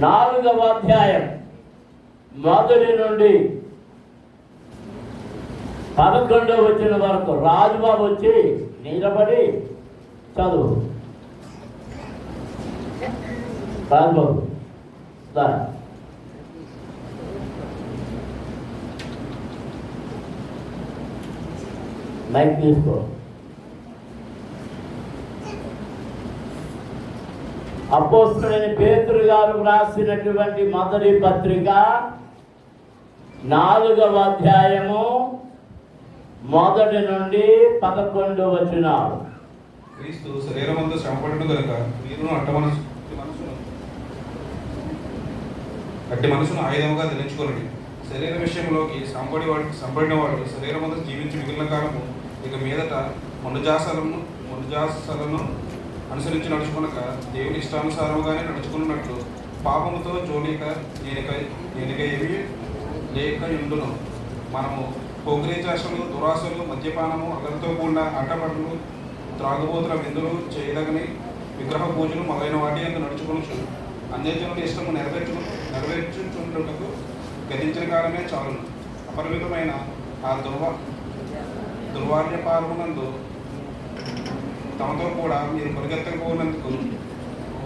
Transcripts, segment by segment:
4వ అధ్యాయం మొదటి నుండి 11వ వచనం వరకు రాజుబాబు వచ్చి నిలబడి చదువు. రాజుబాబు మైక్ తీసుకో. అపోస్తలుడైన పేతురు గారు వ్రాసినటువంటి మొదటి పత్రిక 4వ అధ్యాయము మొదటి నుండి 11వ వచనాలు. క్రీస్తు శరీరమందు శ్రమపడును గనుక మీరును అట్టి మనసును ఆయుధముగా ధరించుకొనుడి. శరీర విషయంలోకి సంపడిన వాడు శరీరమందు జీవించి మిగిలిన కాలము ఇక మీదట మనుజాసలను అనుసరించి నడుచుకునక దేవుని ఇష్టానుసారముగానే నడుచుకున్నట్లు పాపముతో జోలిక నేనిక ఏవి లేక ఉండును. మనము పొగిరే చేష్టలు, దురాశలు, మద్యపానము, అగలతో కూడిన ఆటపాటలు, త్రాగుబోతుల విందులు, చేయదగని విగ్రహ పూజలు మొదలైన వాటి అందు నడుచుకొనొచ్చు. అన్యజనుల ఇష్టము నెరవేర్చుచుటకు గతించిన కాలమే చాలును. అపరిమితమైన ఆ దుర్వార్యపాలమునందు తమతో కూడా మీరు పరిగెత్తకపోయినందుకు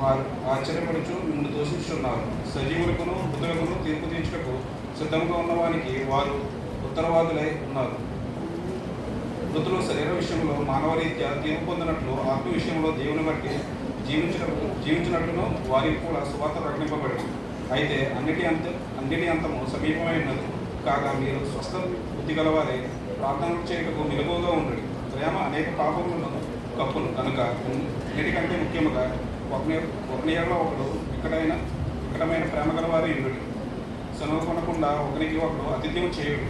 వారు ఆశ్చర్యపడుచు మిమ్మల్ని దూషించున్నారు. సజీవులకును మృతులకును తీర్పు తీర్చుటకు సిద్ధంగా ఉన్నవానికి వారు ఉత్తరవాదులై ఉన్నారు. మృతులు శరీర విషయంలో మానవరీత్యా తీర్పు పొందినట్లు ఆత్మ విషయంలో దేవుని బట్టి జీవించినట్లును వారికి కూడా సువార్త ప్రకటింపబడింది. అయితే అన్నిటి అంతము సమీపమై ఉన్నది. కాగా మీరు స్వస్థ బుద్ధి గలవారే ప్రార్థనలు చేయటకు మెలకువగా ఉండండి. ప్రేమ అనేక పాపములను కప్పును కనుక అన్నిటికంటే ముఖ్యముగా ఒకరిలో ఒకడు ఇక్కడమైన ప్రేమ గలవారే ఉండుడి. సెలవు కొనకుండా ఒకరికి ఒకడు అతిథ్యం చేయుడు.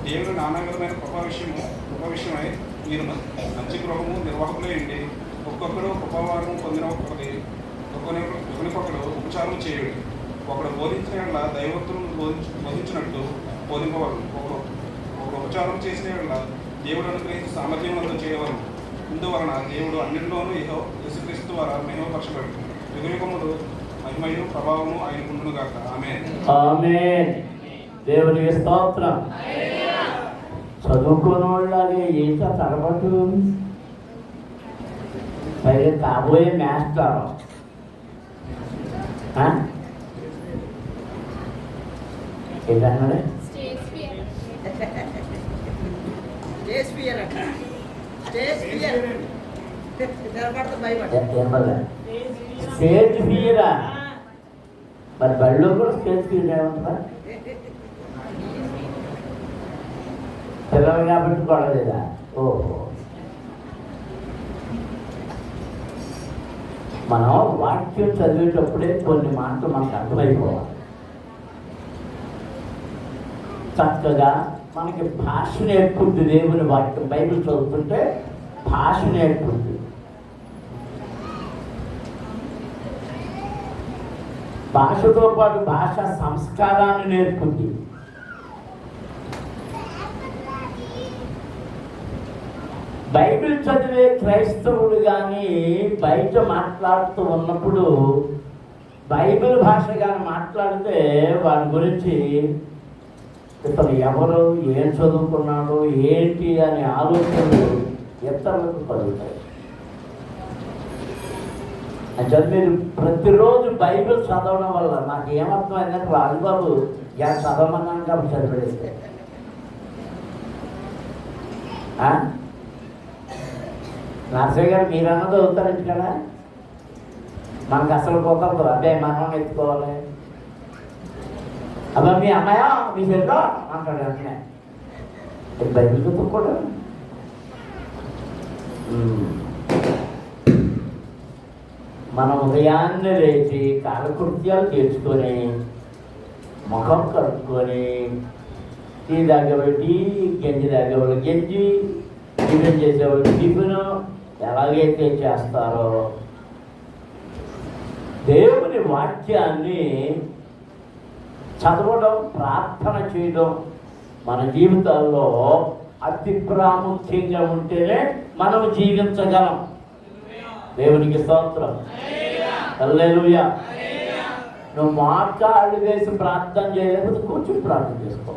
దేవుడు నానావిధమైన కృప విషయమై మీరు మంచి గృహము నిర్వాహకులే ఉండి ఒక్కొక్కడు కృపావారము పొందిన ఒకరికొకడు ఉపచారం చేయుడు. ఒకడు బోధించిన యెడల దైవోక్తులను బోధించినట్టు బోధింపవలను. ఒక ఉపచారం చేసిన యెడల దేవుడు అనుగ్రహించి సామర్థ్యములను చేయవలను. ఇందువలన దేవుడు అన్నింటిలోనూ యేసుక్రీస్తు ద్వారా మహిమపరచబడు. యుగయుగములు మహిమయు ప్రభావము ఆయనకుండును గాక. ఆమేన్. ఆమేన్. దేవునికి స్తోత్రం. చదువుకున్న వాళ్ళకి ఈత తడబట్టు పైగా కాబోయే మాస్టర్ ఏంటన్నాడే స్టేజ్ ఫియరా? మరి బడిలో కూడా స్టేజ్ ఫియర్ ఏమంటారా? పిల్లలు కాబట్టి కొడలేదా? ఓహో, మనం వాక్యం చదివేటప్పుడే కొన్ని మాటలు మనకు అర్థమైపోవాలి. చక్కగా మనకి భాష నేర్పుద్ది దేవుని వాక్యం. బైబిల్ చదువుతుంటే భాష నేర్పుద్ది. భాషతో పాటు భాష సంస్కారాన్ని నేర్పుద్ది. బైబిల్ చదివే క్రైస్తవుడు కానీ బయట మాట్లాడుతూ ఉన్నప్పుడు బైబిల్ భాష కానీ మాట్లాడితే వారి గురించి ఇతను ఎవరు, ఏం చదువుకున్నాడు, ఏంటి అనే ఆలోచనలు ఇతరులకు కలుగుతాయి. అంటే మీరు ప్రతిరోజు బైబిల్ చదవడం వల్ల నాకు ఏమర్థమైందంటే రాజుబాబు చదవమన్నాను కాబట్టి చదివేస్తే నర్సయ్య గారు మీరన్నా చదువుతారండి కదా. మనకు అసలు కుదరదు. అబ్బాయి మనం ఎత్తుకోవాలి. అబ్బా మీ అమ్మాయ మీ చెల్లిలో అంటాడు వెంటనే. బైబిల్ చదువుకోడు. మన ఉదయాన్నే లేచి కాలకృత్యాలు తీర్చుకొని ముఖం కడుక్కొని టీ తాగేవాళ్ళు టీ, గంజి తాగేవాళ్ళు గంజి, టిఫిన్ చేసేవాళ్ళు టిఫిన్ ఎలాగైతే చేస్తారో దేవుని వాక్యాన్ని చదవడం, ప్రార్థన చేయడం మన జీవితాల్లో అతి ప్రాముఖ్యంగా ఉంటేనే మనం జీవించగలం. దేవునికి స్తోత్రం. హల్లెలూయా. నువ్వు మోకాళ్ళు వేసి ప్రార్థన చేయలేకపోతే కూర్చుని ప్రార్థన చేసుకో.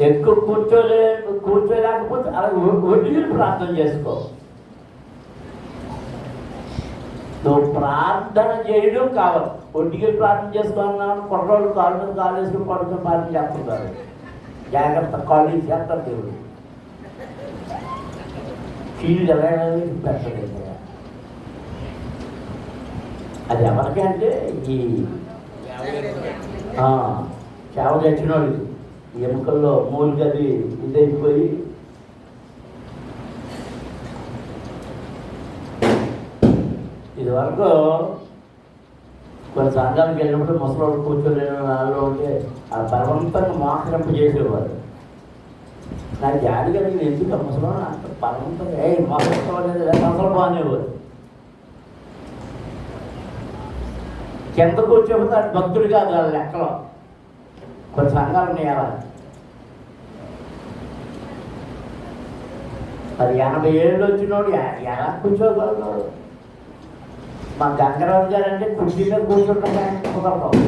ఎక్కువ కూర్చోలేకపోతే అలాగే ఒడ్డుని ప్రార్థన చేసుకో. నువ్వు ప్రార్థన చేయడం కావాలి. ఒడ్డుకి ప్రార్థన చేసుకున్నాను కుర్రోళ్ళు కాళ్ళు మీద కాలు వేసుకుని పడుకుని ప్రార్థన చేస్తుంటారు. జాగ్రత్త, కాళ్ళు చేస్తారు దేవుడు. కీళ్ళు ఎలా పెట్టలేదు. అది ఎవరికంటే ఈ చావ తెచ్చినోడు ఎముకల్లో మూలిగది ఇదైపోయి ఇదివరకు కొన్ని సంఘానికి వెళ్ళినప్పుడు ముసలోడు కూర్చోలేని నాలో ఉంటే ఆ బలవంతంగా మోకరింప చేసేవారు. నాకు జాడి కలిగింది, ఎందుకు ముసలో అంత బలవంతంగా మోకరించలేదు అసలు బాగానేవారు. కింద కూర్చోకపోతే అది భక్తుడు కాదు వాళ్ళ లెక్కలో. కొన్ని సంఘాలు ఉన్నాయి అలా. మరి 80 ఏళ్ళు వచ్చినోడు ఎలా కూర్చోగలడు? మా గంగరాజు గారు అంటే కుర్చీ మీద కూర్చుంటాం కుదరదు.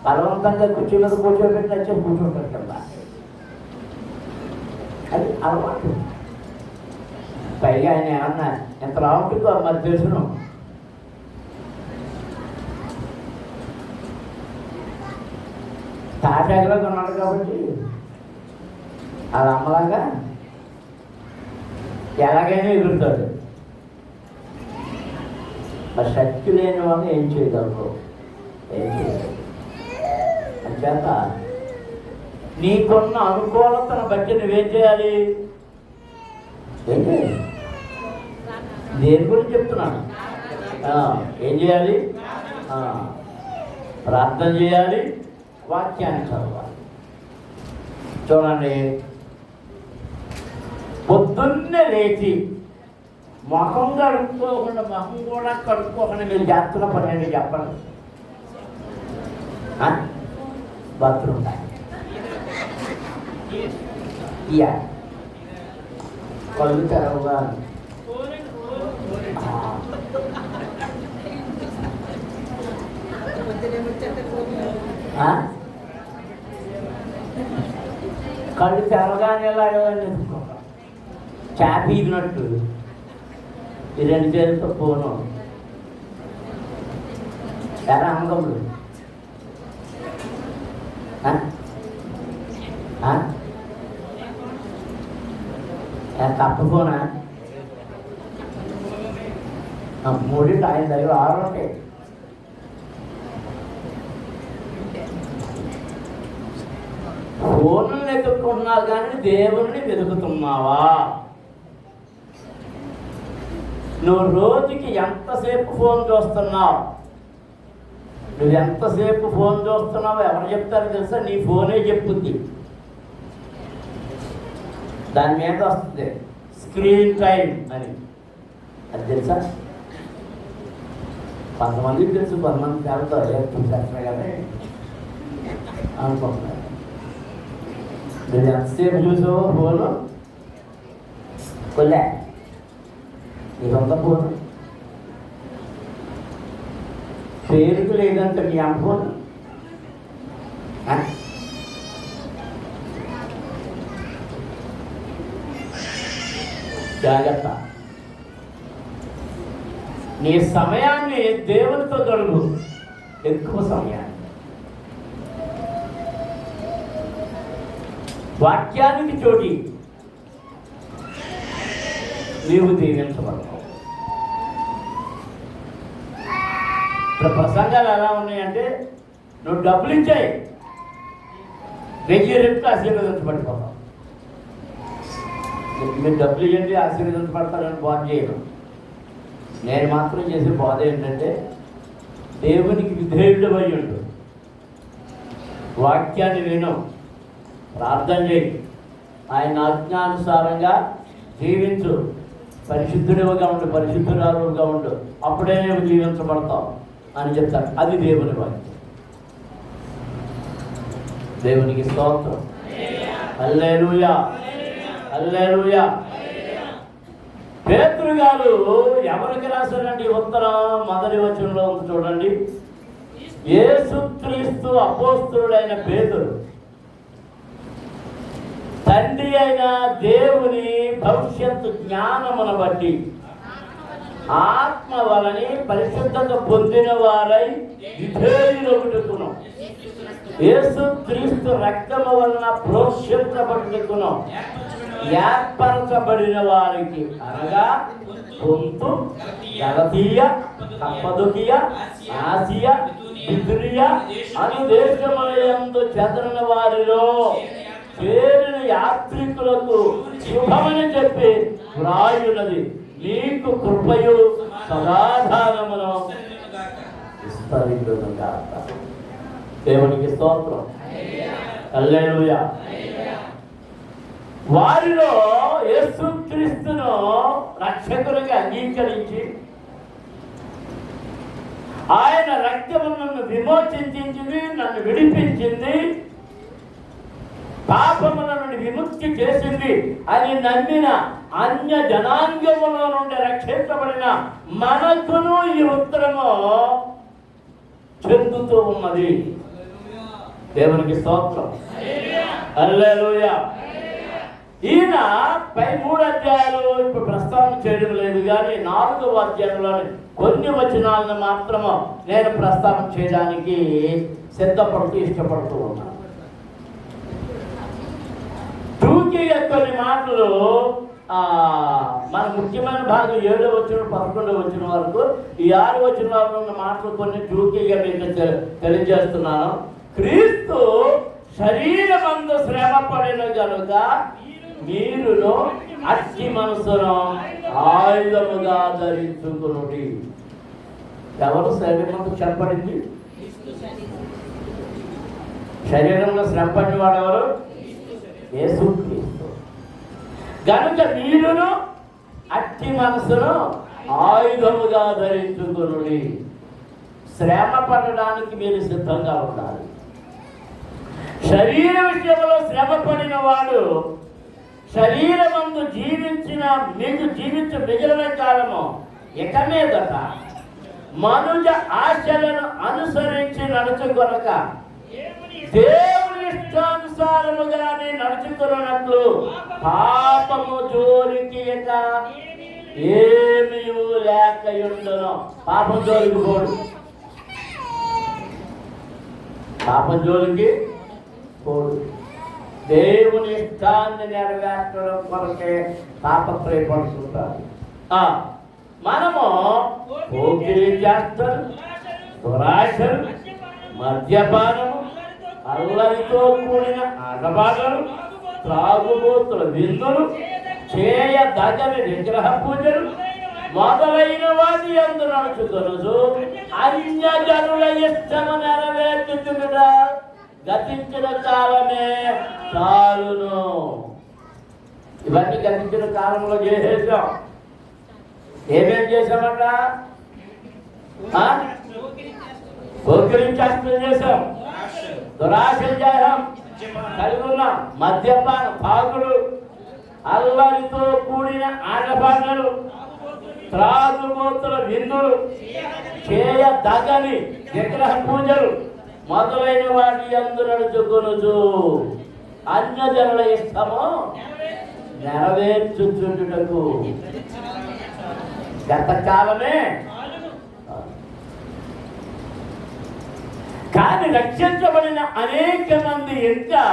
బలవంతంగా కుర్చీ మీద కూర్చోబెట్టి వచ్చి కూర్చుంటారు కదా. అది అలవాటు. పైగా ఆయన ఏమన్నా ఎంత రావుంటుందో మరి తెలుసును. తాటాకులో కొన్నాడు కాబట్టి అది అమ్మలాగా ఎలాగైనా ఎగురుతాడు. మరి శక్తి లేని వాళ్ళు ఏం చేయగలరు? ఏం చేయగలరు? అంచేత నీకున్న అనుకూలతను బట్టి నువ్వేం చేయాలి? ఏం చేయాలి? దేని గురించి చెప్తున్నాను? ఏం చేయాలి? ప్రార్థన చేయాలి, వాక్యాన్ని చదవాలి. చూడండి, పొద్దున్నే లేచి మొహం కూడా కడుక్కోకుండా మీరు చేస్తున్న పని ఏంటి చెప్పండి? బాత్రూమ్ ఇయా కళ్ళు తెరవుగా కళ్ళు తెరవగానే చాపి ఇదినట్టు ఈ 2 చేతులతో పోను ఎలా అమ్మకములు తప్పపోనా 3 ఆయన దగ్గర 6 ఉంటాయి. ఫోన్లు వెతుక్కున్నావు కానీ దేవుణ్ణి వెతుకుతున్నావా? నువ్వు రోజుకి ఎంతసేపు ఫోన్ చూస్తున్నావు? నువ్వు ఎంతసేపు ఫోన్ చూస్తున్నావో ఎవరు చెప్తారో తెలుసా? నీ ఫోనే చెప్పుద్ది. దాని మీద వస్తుంది స్క్రీన్ టైం అని. అది తెలుసా? కొంతమందికి తెలుసు, కొంతమంది చేస్తారు కానీ అనుకుంటున్నారు. నువ్వు ఎంతసేపు చూసావో ఫోను కొల్లే నీ సొంత ఫోను పేరుకు లేదంటే మీ అమ్మ ఫోన్. జాగ్రత్త. నీ సమయాన్ని దేవునితో గడుపు, ఎక్కువ సమయాన్ని. వాక్యానికి చోటి నీవు దీవించబడతావు. ఇప్పుడు ప్రసంగాలు ఎలా ఉన్నాయంటే, నువ్వు డబ్బులు ఇచ్చాయి 1000 రెట్లు ఆశీర్వదించబడిపోతావు. మీరు డబ్బులు ఇవ్వండి ఆశీర్వదించబడతారని బాధ చేయను. నేను మాత్రం చేసే బాధ ఏంటంటే, దేవునికి విధేయుడు అయ్యుండు, వాక్యాన్ని విను, ప్రార్థన చేయి, ఆయన ఆజ్ఞానుసారంగా జీవించు, పరిశుద్ధుడిగా ఉండు, పరిశుద్ధురాలుగా ఉండు, అప్పుడే నువ్వు జీవించబడతావు అని చెప్తాడు. అది దేవుని వాక్యం. దేవునికి స్తోత్రం. హల్లెలూయా, హల్లెలూయా. పేతురు గారు ఎవరికి రాశారండి ఉత్తరం? మొదటి వచనంలో ఉంది చూడండి. యేసుక్రీస్తు అపోస్తలుడైన పేతురు తండ్రి అయిన దేవుని భవిష్యత్తు జ్ఞానమును బట్టి ఆత్మ వలని పరిశుద్ధత పొందిన వారై విధేయులొకటుకును యేసుక్రీస్తు రక్తము వలన ప్రోక్షించబడుటకును ఏర్పరచబడిన వారికి అనగా పొంతు, గలతీయ, కప్పదొకియ, ఆసియా, బితునియ అను దేశములందు చెదరిన వారిలో చేరిన యాత్రికులకు శుభమని చెప్పి వ్రాయున్నది. నీకు కృపయు సమాధానమును విస్తరించుగాక. దేవునికి స్తోత్రం. హల్లెలూయా. వారిలో యేసుక్రీస్తును రక్షకునిగా అంగీకరించి ఆయన రక్తము నన్ను విమోచించింది, నన్ను విడిపించింది, పాపముల నుండి విముక్తి చేసింది అని నమ్మిన అన్య జనాంగములో నుండి రక్షించబడిన మనకును ఈ ఉత్తరము చెందుతూ ఉన్నది. దేవునికి స్తోత్రం. హల్లెలూయా. ఈయన పై 3 అధ్యాయాలు ఇప్పుడు ప్రస్తావన చేయడం లేదు, కానీ 4వ అధ్యాయంలోని కొన్ని వచనాలను మాత్రము నేను ప్రస్తావన చేయడానికి సిద్ధపడుతూ ఇష్టపడుతూ ఉన్నాను. టూకీగా కొన్ని మాటలు మన ముఖ్యమైన భాగం 7వ వచనం 11వ వచనం వరకు, ఈ 6 వచనాల్లో ఉన్న మాటలు కొన్ని టూకీగా మీకు తెలియజేస్తున్నాను. క్రీస్తు శరీరమందు శ్రమ పడిన కనుక మీరును అట్టి మనసును ఆయుధముగా ధరించుకునుడి. ఎవరు శరీరమందు శ్రమ పడింది? శరీరంలో శ్రమ పడిన వాడు ఎవరు? యేసుక్రీస్తు. కనుక మీరును అట్టి మనసును ఆయుధముగా ధరించుకునుడి. శ్రమ పడడానికి మీరు సిద్ధంగా ఉండాలి. శరీర విషయంలో శ్రమ పడిన వాడు శరీరమందు మీకు జీవించే మిగిలిన కాలము ఇక మీదట మనుజ ఆశలను అనుసరించి నడుచుకొనక దేవుని ఇష్టానుసారముగానే నడుచుకున్నట్లు పాపము జోలికి ఇక ఏమీ లేకయుండును. పాపం జోలికి పోడు. పాపం జోలికి పోడు. దేవుని ఇష్టాన్ని నెరవేర్చడం కొరకే తాపత్రయపడుతుంటారు. మనము పోకిరీ చేస్తారు, దురాశలు, మద్యపానము, అల్లరితో కూడిన ఆటపాటలు, త్రాగుబోతుల విందులు, చేయదగని విగ్రహ పూజలు మొదలైన వాటి యందు నడుచుకొనుచు అన్యజనుల ఇష్టము నెరవేర్చుచుట గతించిన కాలమే చాలును. ఇవన్నీ గతించిన కాలంలో చేసేసాం. ఏమేం చేసామట? పోకిరించేష్టం చేసాం, దురాశలు చేసాం, కలిగి ఉన్నాం. మద్యపానం, తాగుడు, అల్లరితో కూడిన ఆటపాటలు, త్రాగుబోతుల విందులు, చేయదగని విగ్రహ పూజలు మొదలైన వాటి యందు నడుచుకొనుచు అన్యజనుల ఇష్టము నెరవేర్చుచుటకు గతకాలమే. కానీ రక్షించబడిన అనేక మంది ఇంకా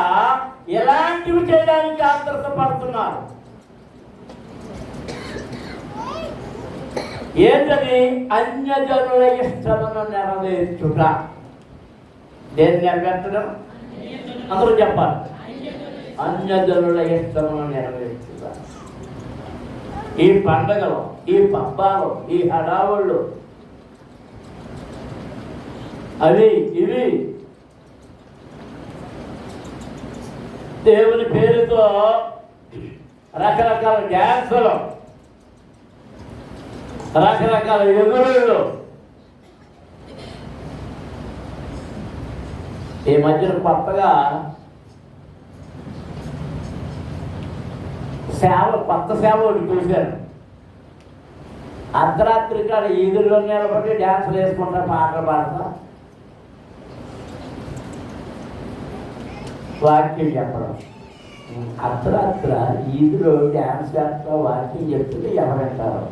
ఎలాంటివి చేయడానికి ఆత్రపడుతున్నారు. ఏంటది? అన్యజనుల ఇష్టమును నెరవేర్చుట. దేన్ని నెరవేర్చడం? అందరూ చెప్పాలి. అన్యజనుల ఇష్టమును నెరవేర్చుట. ఈ పండగలు, ఈ పబ్బాలు, ఈ హడావుళ్ళు, అవి ఇవి దేవుని పేరుతో రకరకాల డ్యాన్సులు, రకరకాల ఎగురుళ్ళు. ఈ మధ్యన కొత్తగా కొత్త సేవ ఒకటి చూశాను. అర్ధరాత్రి కాడ ఈదుల్లో నిలబడి డ్యాన్సులు వేసుకుంటా, పాటలు పాడతా, వాక్యం చెప్పడం. అర్ధరాత్ర ఈదులో డ్యాన్స్ చేస్తా వాక్యం చెప్తుంటే ఎవరంటారు?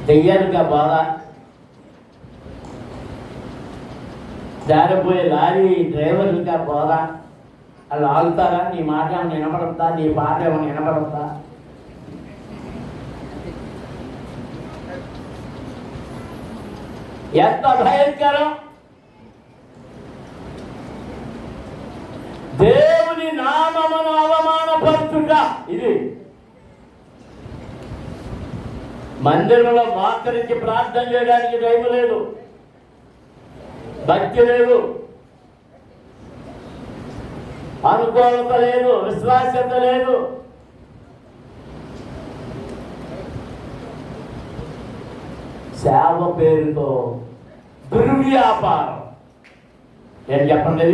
దెయ్యాలుగా బాధ, జారిపోయే లారీ డ్రైవర్లుగా బోధ. వాళ్ళు ఆగుతారా? నీ మాట ఏమైనా వినపడతా? నీ పాట ఏమైనా వినపడతా? ఎంత భయంకరం! దేవుని నామమును అవమానపరచుట. ఇది మందిరంలో మోకరించి ప్రార్థన చేయడానికి టైం లేదు, భక్తి లేదు, అనుకూలత లేదు, విశ్వాసత లేదు. సేవ పేరుతో దుర్వ్యాపారం. ఏం చెప్పండి?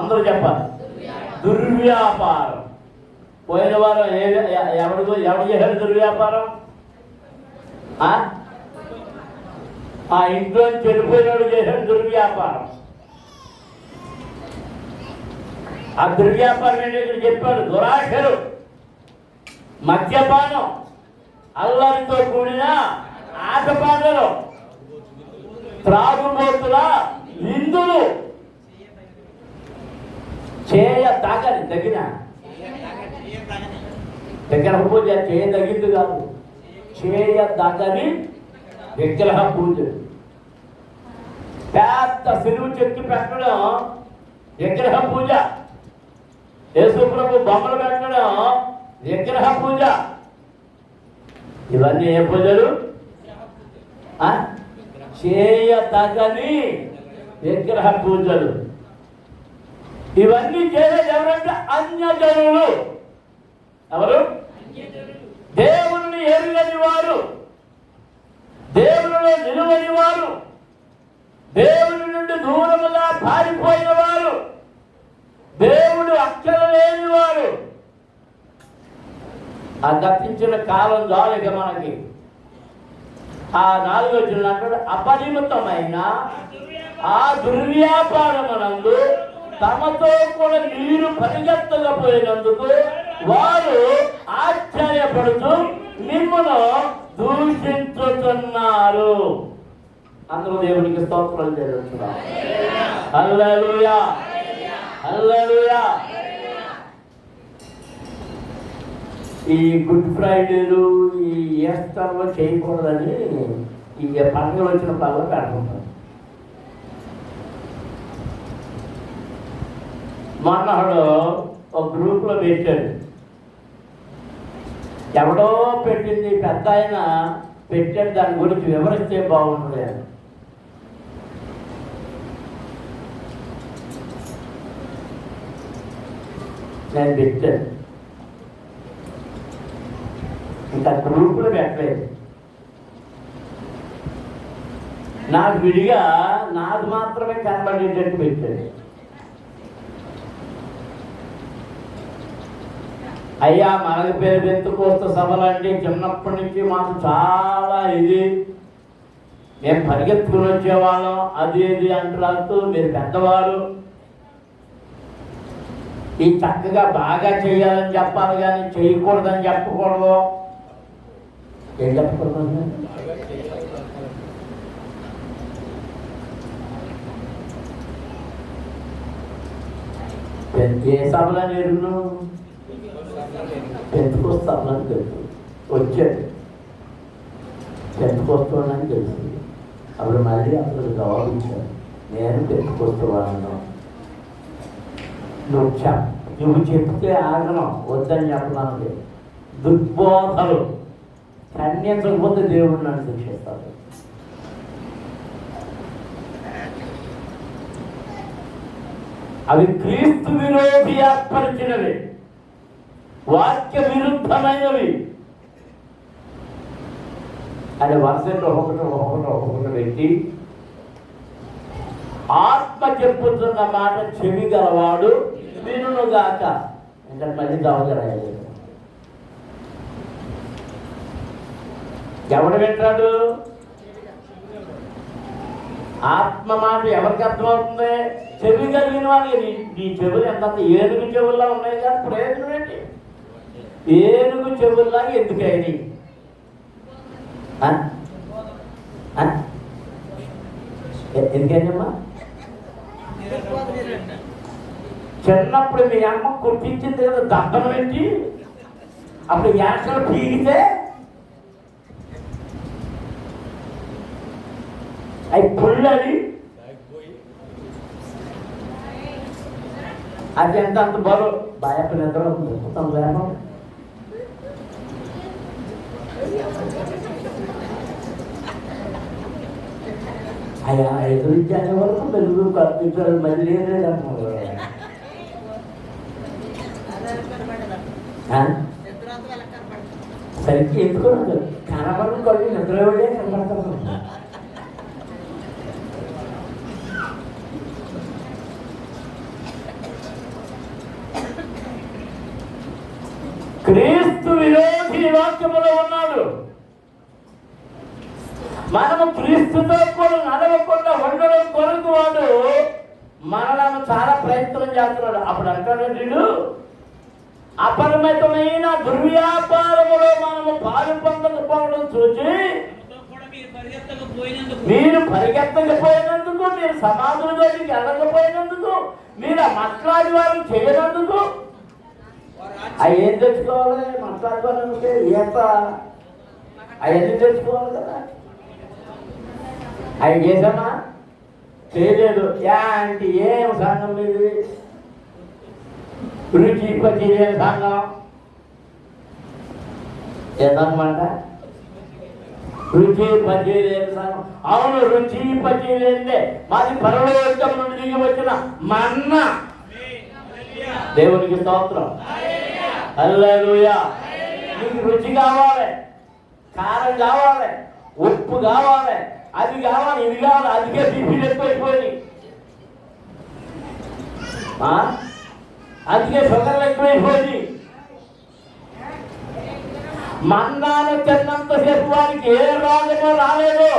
అందరూ చెప్పాలి. దుర్వ్యాపారం. పోయిన వారం ఎవడు చేశాడు దుర్వ్యాపారం? ఆ ఇంట్లో చెడిపోయినాడు చేశాడు దుర్వ్యాపారం. ఆ దుర్వ్యాపారం ఏంటి? ఇక్కడ చెప్పాడు. దురాశలు, మద్యపానం, అల్లరితో కూడిన ఆటపాటలు, త్రాగుబోతుల విందులు, చేయతగని తగిన విగ్రహ పూజ చేయదగింది కాదు, చేయదగని విగ్రహ పూజ. పెద్ద సిలువు చెక్కి పెట్టడం విగ్రహ పూజ. యేసుప్రభు బొమ్మలు పెట్టడం విగ్రహ పూజ. ఇవన్నీ ఏ పూజలు? చేయతగని విగ్రహ పూజలు. ఇవన్నీ చేసేది ఎవరంటే అన్యజనులు. ఎవరు? దేవుని ఎరుగని వారు, దేవునిలో నిలువని వారు, దేవుని నుండి దూరముగా పారిపోయిన వారు, దేవుడు అక్షర లేని వారు. ఆ గతించిన కాలం చాలిక మనకి. ఆ 4వ వచనం అంటాడు, అపరిమితమైన ఆ దుర్వ్యాపారమునందు తమతో కూడా నీరు పరిగెత్తకపోయినందుకు వారు ఆశ్చర్యపడుతూ మిమ్మును దూషించుతున్నారు. అందరూ దేవునికి స్తోత్రం చేస్తున్నారు. హల్లెలూయా, హల్లెలూయా. ఈ గుడ్ ఫ్రైడేలు, ఈ ఈస్టర్లో చేయకూడదని ఈ పండుగలు వచ్చిన పనులు పెడుతుంటారు. మొన్నడు ఒక గ్రూప్లో పెట్టాడు, ఎవడో పెట్టింది, పెద్ద ఆయన పెట్టాడు, దాని గురించి వివరిస్తే బాగుంటుంది అని. నేను పెట్టాను, ఇంకా గ్రూపులు పెట్టలేదు. నాకు విడిగా నాకు మాత్రమే కనబడేటట్టు పెట్టాడు. అయ్యా, మనకి పేరు పెంతుకోస్త సభలంటే చిన్నప్పటి నుంచి మాకు చాలా ఇది, మేము పరిగెత్తుకుని వచ్చేవాళ్ళం, అది ఇది అంటూ మీరు పెద్దవారు, ఈ చక్కగా బాగా చేయాలని చెప్పాలి కానీ చేయకూడదని చెప్పకూడదు. ఏం చెప్పకూడదు? ఏ సభలని ఎరుగును? పెంచుకొస్తామని తెలుసు, వచ్చాడు పెంచుకొస్తానని తెలుసు. అప్పుడు మళ్ళీ అతను గౌరవించాడు, నేను పెంచుకొస్తాను, నువ్వు చెప్తే ఆగను, వద్దని చెప్పడానికి. దుర్బోధలు ఖండించకపోతే దేవుడు నన్ను శిక్షిస్తాడు. అవి క్రీస్తు విరోధి ఏర్పరిచినవి, వాక్య విరుద్ధమైనవి అని వరుసలో ఒక్కొక్కటి పెట్టి, ఆత్మ చెప్పుతున్న మాట చెవి గలవాడు వినుగాక. ఇంకా మళ్ళీ దవగరాయాలి. ఎవడు వింటాడు? ఆత్మ మాట ఎవరికి అర్థమవుతుంది? చెవి కలిగిన వాళ్ళకి. నీ చెవులు ఎంత ఏనుగు చెవుల్లా ఉన్నాయి కానీ ప్రయోజనం ఏంటి? ఏనుగు చెవుల్లాగా ఎందుకైనా ఎందుకైనమ్మా? చిన్నప్పుడు మీ అమ్మ కుట్టించింది కదా దబ్బను పెట్టి, అప్పుడు యాసలు పీగితే అవి పుల్లది. అది ఎంత అంత బరువు భయపు నిద్ర మొత్తం లేను. అయ్యా ఎదురించే వరకు వెలుగు కల్పించాలి. మళ్ళీ లేదన్నారు. సరిగ్గా ఎందుకు కనబడి కళ్ళు నిద్రపోయే కనబడతాను. క్రీస్తు విరోధి వాక్యములో ఉన్నాడు. మనము క్రీస్తుతో కూడా నడవకుండా ఉండడం కొరకు వాడు మనలను చాలా ప్రయత్నం చేస్తున్నాడు. అప్పుడు అంటాడు, వీడు అపరిమితమైన దుర్వ్యాపారములో మనము పాలు పొందకపోవడం చూసి మీరు పరిగెత్తకపోయినందుకు, మీరు సమాధుల దగ్గరికి వెళ్ళకపోయినందుకు, మీరు మాట్లాడి వారు చేయనందుకు అవి ఏం తెచ్చుకోవాలి? మాట్లాడుకోవాలంటే ఈత అవన్నీ తెచ్చుకోవాలి కదా. అవి చేసామా? చేయలేదు. అంటే ఏం సంఘం ఇది? రుచి పచ్చిలే సంఘం ఏదన్నమాట. రుచి పచ్చిలే సంఘం. అవును, రుచి పచ్చిలేదే మాది పరలోకం నుండి దిగి వచ్చిన మన్న. దేవునికి స్తోత్రం. హల్లెలూయా. నీకు రుచి కావాలి, కారం కావాలి, ఉప్పు కావాలి, అది కావాలి, ఇది కావాలి. అందుకే బీపీలు ఎక్కువైపోయింది, అందుకే షుగర్లు ఎక్కువైపోయింది. మన్నాను తిన్నంతసేపు వారికి ఏ రోగమో రాలేదు.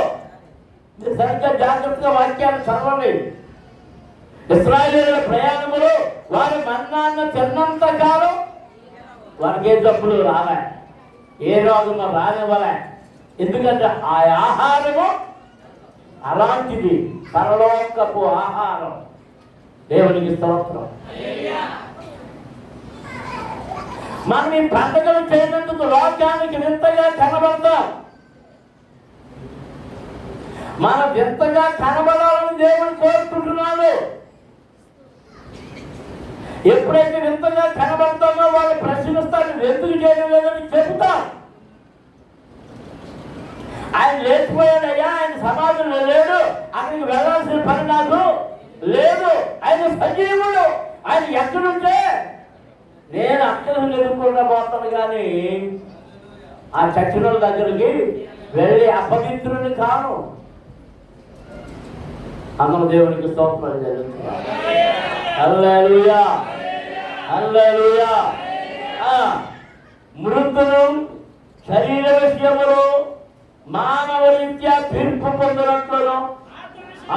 సరిగ్గా జాగ్రత్తగా వాక్యాన్ని చదవండి. ఇశ్రాయేలీయుల ప్రయాణములు వారి మన్నాన్ని తిన్నంత కాలం వారికి ఏ జబ్బులు రాలే, ఏ రోగము రానివ్వలే. ఎందుకంటే ఆ ఆహారము అలాంటిది, పరలోకపు ఆహారం. దేవునికి స్తోత్రం. మనం ఈ పండుగలు చేయనందుకు లోకానికి వింతగా కనబడతాం. మనం వింతగా కనబడాలని దేవుడు కోరుకుంటున్నాడు. ఎప్పుడైతే వింతగా కనబడతామో వాళ్ళు ప్రశ్నిస్తారు, ఎందుకు చేయడం లేదని చెబుతాం. ఆయన లేచిపోయాడయ్యా, ఆయన సమాజంలో లేడు, అక్కడికి వెళ్ళాల్సిన పని నాకు లేదు, ఆయన సజీవుడు, ఆయన ఎక్కడుంటే నేను అక్షరం ఎదుర్కొండా పోతాను. కానీ ఆ చచ్చిన దగ్గరికి వెళ్ళి అపవిత్రుని కాను. అన్నమ దేవునికి స్తోత్రం జరుగుతుంది. హల్లెలూయా, హల్లెలూయా. మృతులు శరీర విషయములు మానవ రీత్యా తీర్పు పొందినట్లును,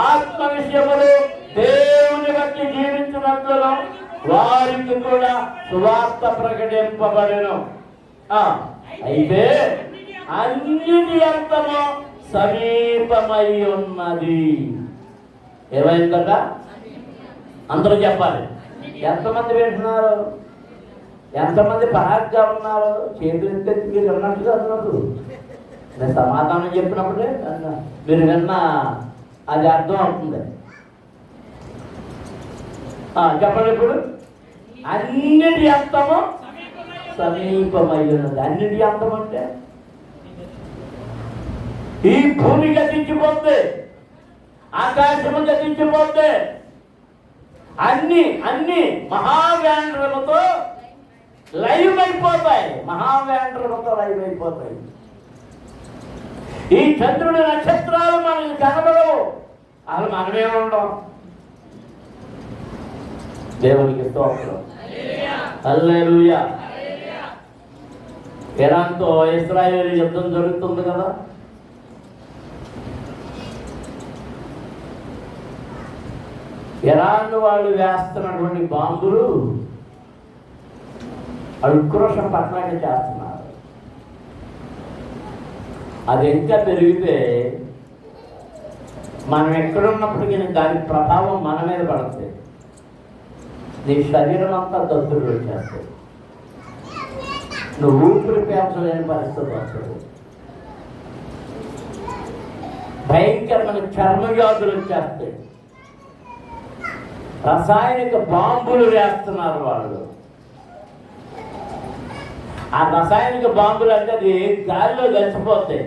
ఆత్మ విషయములు దేవుని బట్టి జీవించినట్లును వారికి కూడా సువార్త ప్రకటింపబడెను. అయితే అన్నిటి అంతము సమీపమై ఉన్నది. ఏమైందట? అందరూ చెప్పాలి. ఎంతమంది వింటున్నారు? ఎంతమంది పరాగ్గా ఉన్నారు? చేతులు ఎత్తి మీరు అన్నట్టుగా అన్నప్పుడు నేను సమాధానం చెప్పినప్పుడే మీరు విన్న అది అర్థం అవుతుంది. చెప్పండి. ఇప్పుడు అన్నిటి అంతము సమీపమై ఉన్నది. అన్నిటి అంతం అంటే ఈ భూమి గతించిపోతే, ఆకాశము గతించిపోతే, అన్ని మహావ్యాండ్రముతో లైవ్ అయిపోతాయి. మహావ్యాండ్రముతో లైవ్ అయిపోతాయి. ఈ చంద్రుడి నక్షత్రాలు మనకి కనబడవు, అసలు మనమే ఉండం. దేవునికి స్తోత్రం. హల్లెలూయా. ఇరాన్తో ఇశ్రాయేలు యుద్ధం జరుగుతుంది కదా. ఇరాన్ వాళ్ళు వేస్తున్నటువంటి బాంబులు ఉక్రోషం పట్టణాన్ని చేస్తున్నారు. అది ఇంకా పెరిగితే మనం ఎక్కడున్నప్పటికీ దాని ప్రభావం మన మీద పడుతుంది. నీ శరీరం అంతా దద్దులు వచ్చేస్తుంది, నువ్వు ఊపిరి పీల్చలేని పరిస్థితి వస్తుంది, భయంకరమైన చర్మవ్యాధులు వచ్చేస్తాయి. రసాయనిక బాంబులు వేస్తున్నారు వాళ్ళు. ఆ రసాయనిక బాంబులు అంటే అది గాలిలో కలిసిపోతాయి.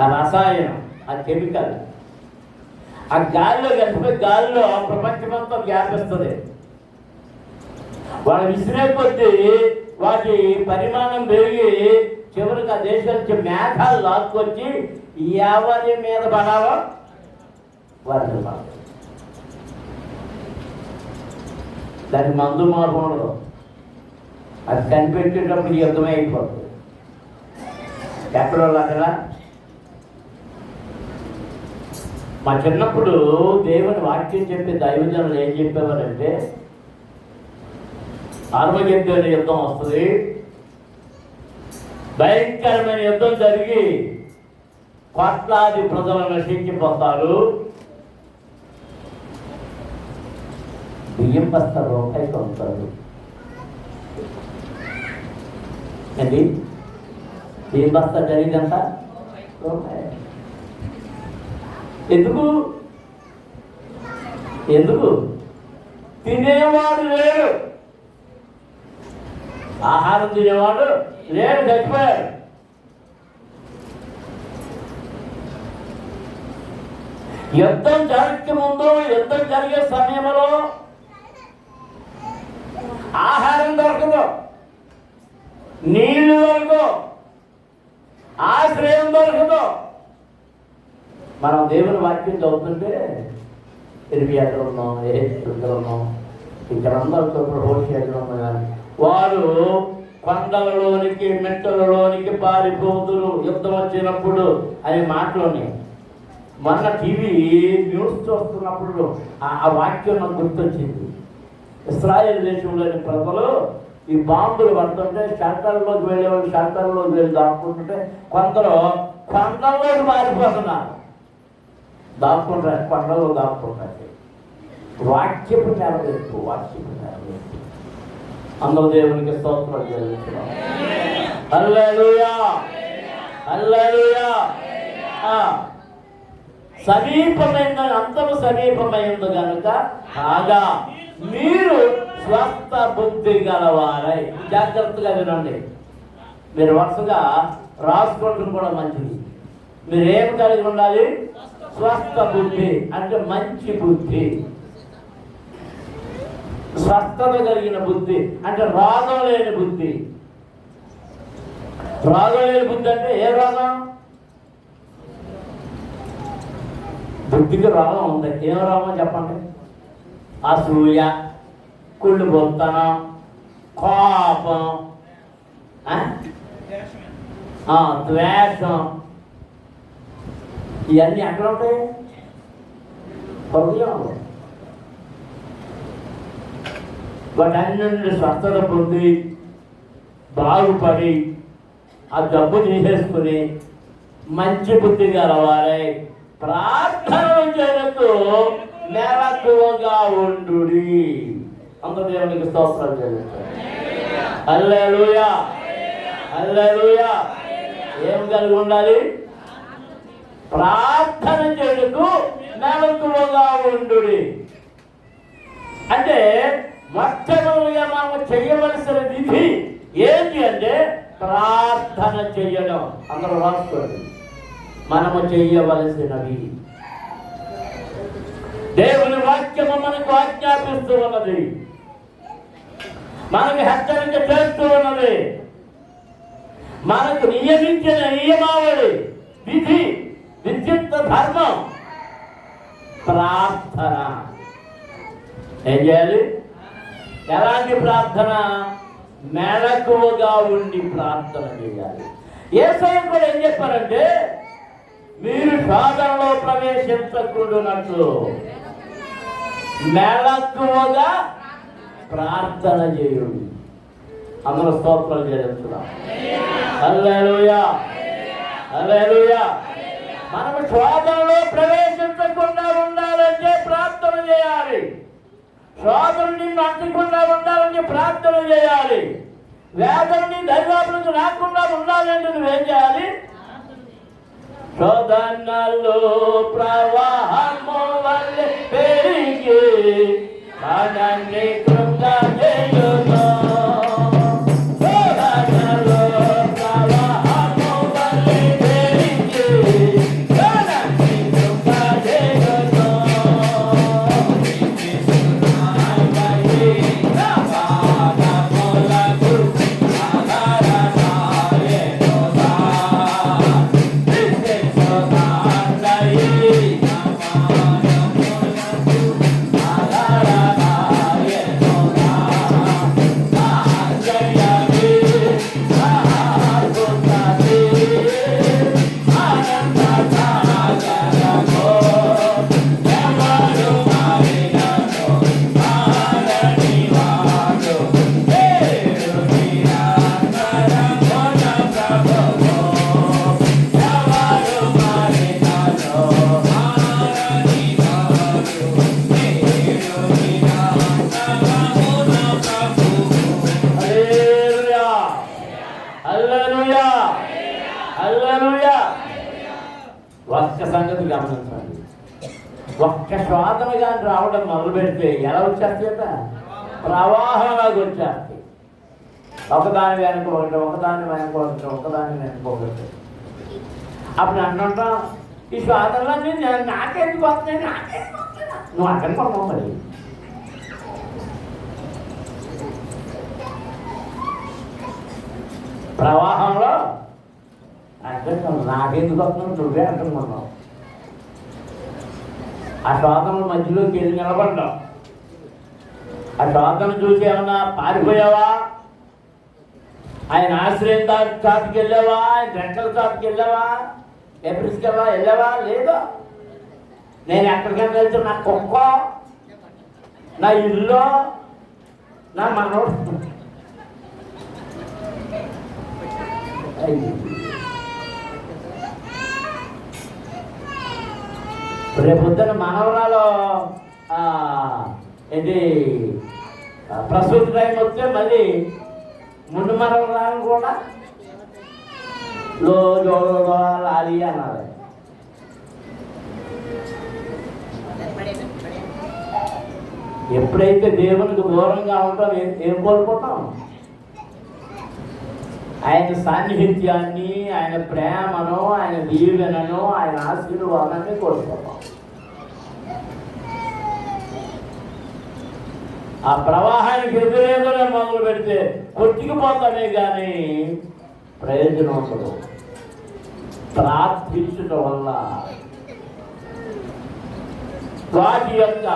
ఆ రసాయనం, ఆ కెమికల్ ఆ గాలిలో కలిసిపోయి గాలిలో ప్రపంచమంతా వ్యాపిస్తుంది. వాళ్ళు విసిరే కొద్దీ వాటి పరిమాణం పెరిగి చివరికి ఆ దేశం నుంచి మేఘాలు లాక్కొచ్చి ఎవరి మీద పడాలో వారిని పడాలి. దానికి మందు మార్గంలో అది కనిపెట్టేటప్పుడు యుద్ధమే అయిపోతుంది. ఎక్కడో అక్కడ మా చిన్నప్పుడు దేవుని వాక్యం చెప్పే దైవజనులు ఏం చెప్పేవారంటే, ఆర్మగెద్దెని యుద్ధం వస్తుంది, భయంకరమైన యుద్ధం జరిగి కోట్లాది ప్రజలు నశించిపోతారు, బియ్యం బస్తా రూపాయి కొంటారు అండి. బియ్యం బస్తా జరిగిందంట రూపాయి. ఎందుకు ఎందుకు తినేవాడు లేడు, ఆహారం తినేవాడు లేడు, చచ్చిపోయాడు. యుద్ధం జరగక ముందు, యుద్ధం జరిగే సమయంలో ఆహారం దొరకదు, నీళ్లు దొరకదు, ఆశ్రయం దొరకదు. మనం దేవుని వాక్యం చదువుతుంటే ఇరవై ఎక్కడ ఉన్నాం, ఎక్కడ ఉన్నాం, ఇక్కడ అందరితో హోషి ఎక్కడ ఉన్నాం కానీ వారు కొండలలోనికి మెట్టలలోనికి పారిపోతురు యుద్ధం వచ్చినప్పుడు అనే మాటలోని. మొన్న టీవీ న్యూస్ చూస్తున్నప్పుడు ఆ వాక్యం నాకు గుర్తొచ్చింది. ఇశ్రాయేల్ దేశంలోని ప్రజలు ఈ బాంబులు పడుతుంటే షెల్టర్లోకి వెళ్ళేవాళ్ళు షెల్టర్లోకి వెళ్ళి దాక్కుంటుంటే కొందరు కొండల్లోకి పారిపోతున్నారు. దాక్కుంటారు, కొండల్లో దాక్కుంటారు. వాక్యపు నెరవేర్పు, వాక్యపు నెరవేర్పు. అందరూ దేవునికి స్తోత్రాలు చెల్లిస్తున్నాం. హల్లెలూయా, హల్లెలూయా. సమీపమైన అంతము సమీపమైంది కనుక కాగా మీరు స్వస్థ బుద్ధి గలవారై. జాగ్రత్తగా వినండి, మీరు వరుసగా రాసుకోవడం కూడా మంచిది. మీరు ఏం కలిగి ఉండాలి? స్వస్థ బుద్ధి అంటే మంచి బుద్ధి, స్వస్థత కలిగిన బుద్ధి అంటే రోగం లేని బుద్ధి. రోగం లేని బుద్ధి అంటే ఏ రోగం? బుద్ధికి రోగం ఉంది. ఏం రోగం చెప్పండి? అసూయ, కుళ్ళు బొత్తనం, కోపం, ద్వేషం, ఇవన్నీ ఎక్కడ ఉంటాయి? హృదయంలో. వాటన్నింటి స్వస్థత పొంది బాగుపడి ఆ జబ్బు తీసేసుకుని మంచి బుద్ధి గలవారై ప్రార్థన చేస్తూ మెలకువగా ఉండు. అందరూ దేవునికి స్తోత్రాలు చెల్లిస్తారు. హల్లెలూయా, హల్లెలూయా. ఏం కలిగి ఉండాలి? ప్రార్థన చేస్తూ మెలకువగా ఉండు. అంటే మొట్టమొదటిగా మనం చేయవలసిన విధి ఏంటి అంటే ప్రార్థన చెయ్యడం. అందరూ రాసుకోండి. మనము చెయ్యవలసినవి దేవుని వాక్యము మనకు ఆజ్ఞాపిస్తూ ఉన్నది, మనకు హెచ్చరిక చేస్తూ ఉన్నది, మనకు నియమించిన నియమావళి, విధి, విద్యుత్ ధర్మం ప్రార్థన. ఏం చేయాలి? ఎలాంటి ప్రార్థన? మెలకువగా ఉండి ప్రార్థన చేయాలి. యేసయ్య కూడా ఏం చెప్పారంటే, మీరు శోధనలో ప్రవేశించకూడనట్లు మెలకువగా ప్రార్థన చేయండి. అందరూ స్తోత్రాలు చేస్తున్నాం. హల్లెలూయా, హల్లెలూయా. మనము శోధనలో ప్రవేశించకుండా ఉండాలంటే ప్రార్థన చేయాలి. శోధన నిన్ను అంటకుండా ఉండాలని ప్రార్థన చేయాలి. వేదనని దైవాలకు రాకుండా ఉండాలంటే నువ్వేం చేయాలి? శోధనలో ప్రవాహము వలె పెరిగి మనల్ని కృంగజేయును. శోధనలో ప్రవాహము వలె పెరిగి మనల్ని కృంగజేయును. ఒక్క సంగతి గమనించండి. ఒక్క శోధన కానీ రావడం మొదలు పెడితే ఎలా వచ్చేస్తాయట? ప్రవాహంలాగా వచ్చేస్తాయి. ఒకదాని వెనక ఒకటి, ఒకదాని వెనక ఒకటి, ఒకదాని వెనక ఒకటి. అప్పుడు అంటుంటాం, ఈ శోధనలన్నీ నాకెందుకు వస్తున్నాయి, నాకెందుకు వస్తున్నా? నువ్వు అక్కడికి పడతావు. మరి ప్రవాహంలో అర్థం నాకెందుకు వస్తున్నావు, నువ్వే అంటున్నావు. ఆ శోధన మధ్యలోకి వెళ్ళి నిలబడ్డావు. ఆ శోధన చూసి ఏమన్నా పారిపోయావా? ఆయన ఆశ్రయం చాటుకి వెళ్ళావా? ఆయన రెక్కల చాటుకి వెళ్ళావా? ఎప్రిస్కి వెళ్ళావా? లేదు. నేను ఎక్కడికైనా వెళ్తే నా కుక్క, నా ఇల్లు, నా మనోడు. రేపొద్దున మనవరాలు ఏంటి ప్రసూతి టైం వస్తే మళ్ళీ ముందు మనవరాలు కూడా లాలి అన్నారు. ఎప్పుడైతే దేవునికి దూరంగా ఉంటాం ఏం కోల్పోతాం? ఆయన సాన్నిహిత్యాన్ని, ఆయన ప్రేమను, ఆయన దీవెనను, ఆయన ఆశీర్వాదాన్ని కోల్పోతాం. ఆ ప్రవాహానికి ఎదురేదోనే మొదలు పెడితే కొట్టుకుపోతామే కానీ ప్రయోజనం ఉండదు. ప్రార్థించడం వల్ల వాటి యొక్క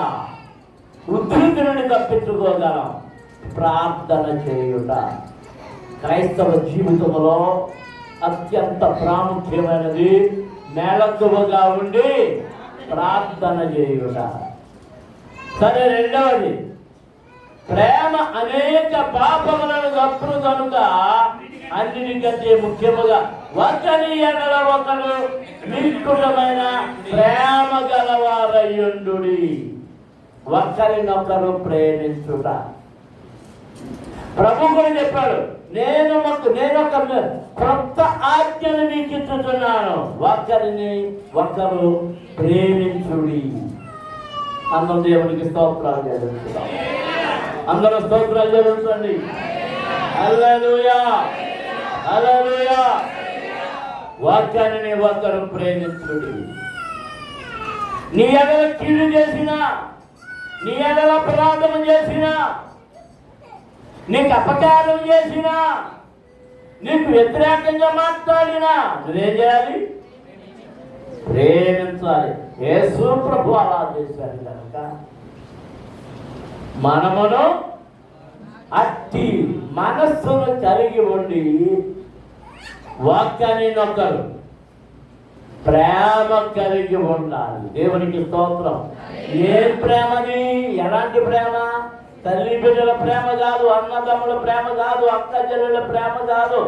ఉద్ధృతి నుండి తప్పించుకోగలం. ప్రార్థన చేయుట క్రైస్తవ జీవితంలో అత్యంత ప్రాముఖ్యమైనది. మేళత్తువగా ఉండి ప్రార్థన చేయుట. సరే, రెండవది, ప్రేమ అనేక పాపములను తప్పును కనుక అన్నిటికంటే ముఖ్యముగా ఒకరి ఎడల ఒకరు నిష్కుటమైన ప్రేమ గలవారయ్యుండుడి. ఒకరినొకరు ప్రేమించుట. ప్రభు కూడా చెప్పాడు, నేను ఒక కొత్త ఆజ్ఞను మీకు ఇచ్చుతున్నాను, ఒకరిని ఒకరు ప్రేమించుడి. అందరూ దేవునికి స్తోత్రాలు చెల్లిస్తున్నాం. అందరూ స్తోత్రాలు చెల్లించండి. హల్లెలూయా, హల్లెలూయా. ఒకరిని ఒకరు ప్రేమించుడి. నీ ఎడల కీడు చేసినా, నీ ఎడల అపరాధం చేసినా, నీకు అపకారం చేసినా, నీకు వ్యతిరేకంగా మాట్లాడినా నువ్వేం చేయాలి? ప్రేమించాలి. యేసు ప్రభు అలా చేశాడు కనుక మనమును అట్టి మనస్సును కలిగి ఉండి ఒకరినొకరు ప్రేమ కలిగి ఉండాలి. దేవునికి స్తోత్రం. ఏ ప్రేమని? ఎలాంటి ప్రేమ? తల్లి బిడ్డల ప్రేమ కాదు, అన్నదమ్ముల ప్రేమ కాదు, అక్క చెల్లెల ప్రేమ కాదు,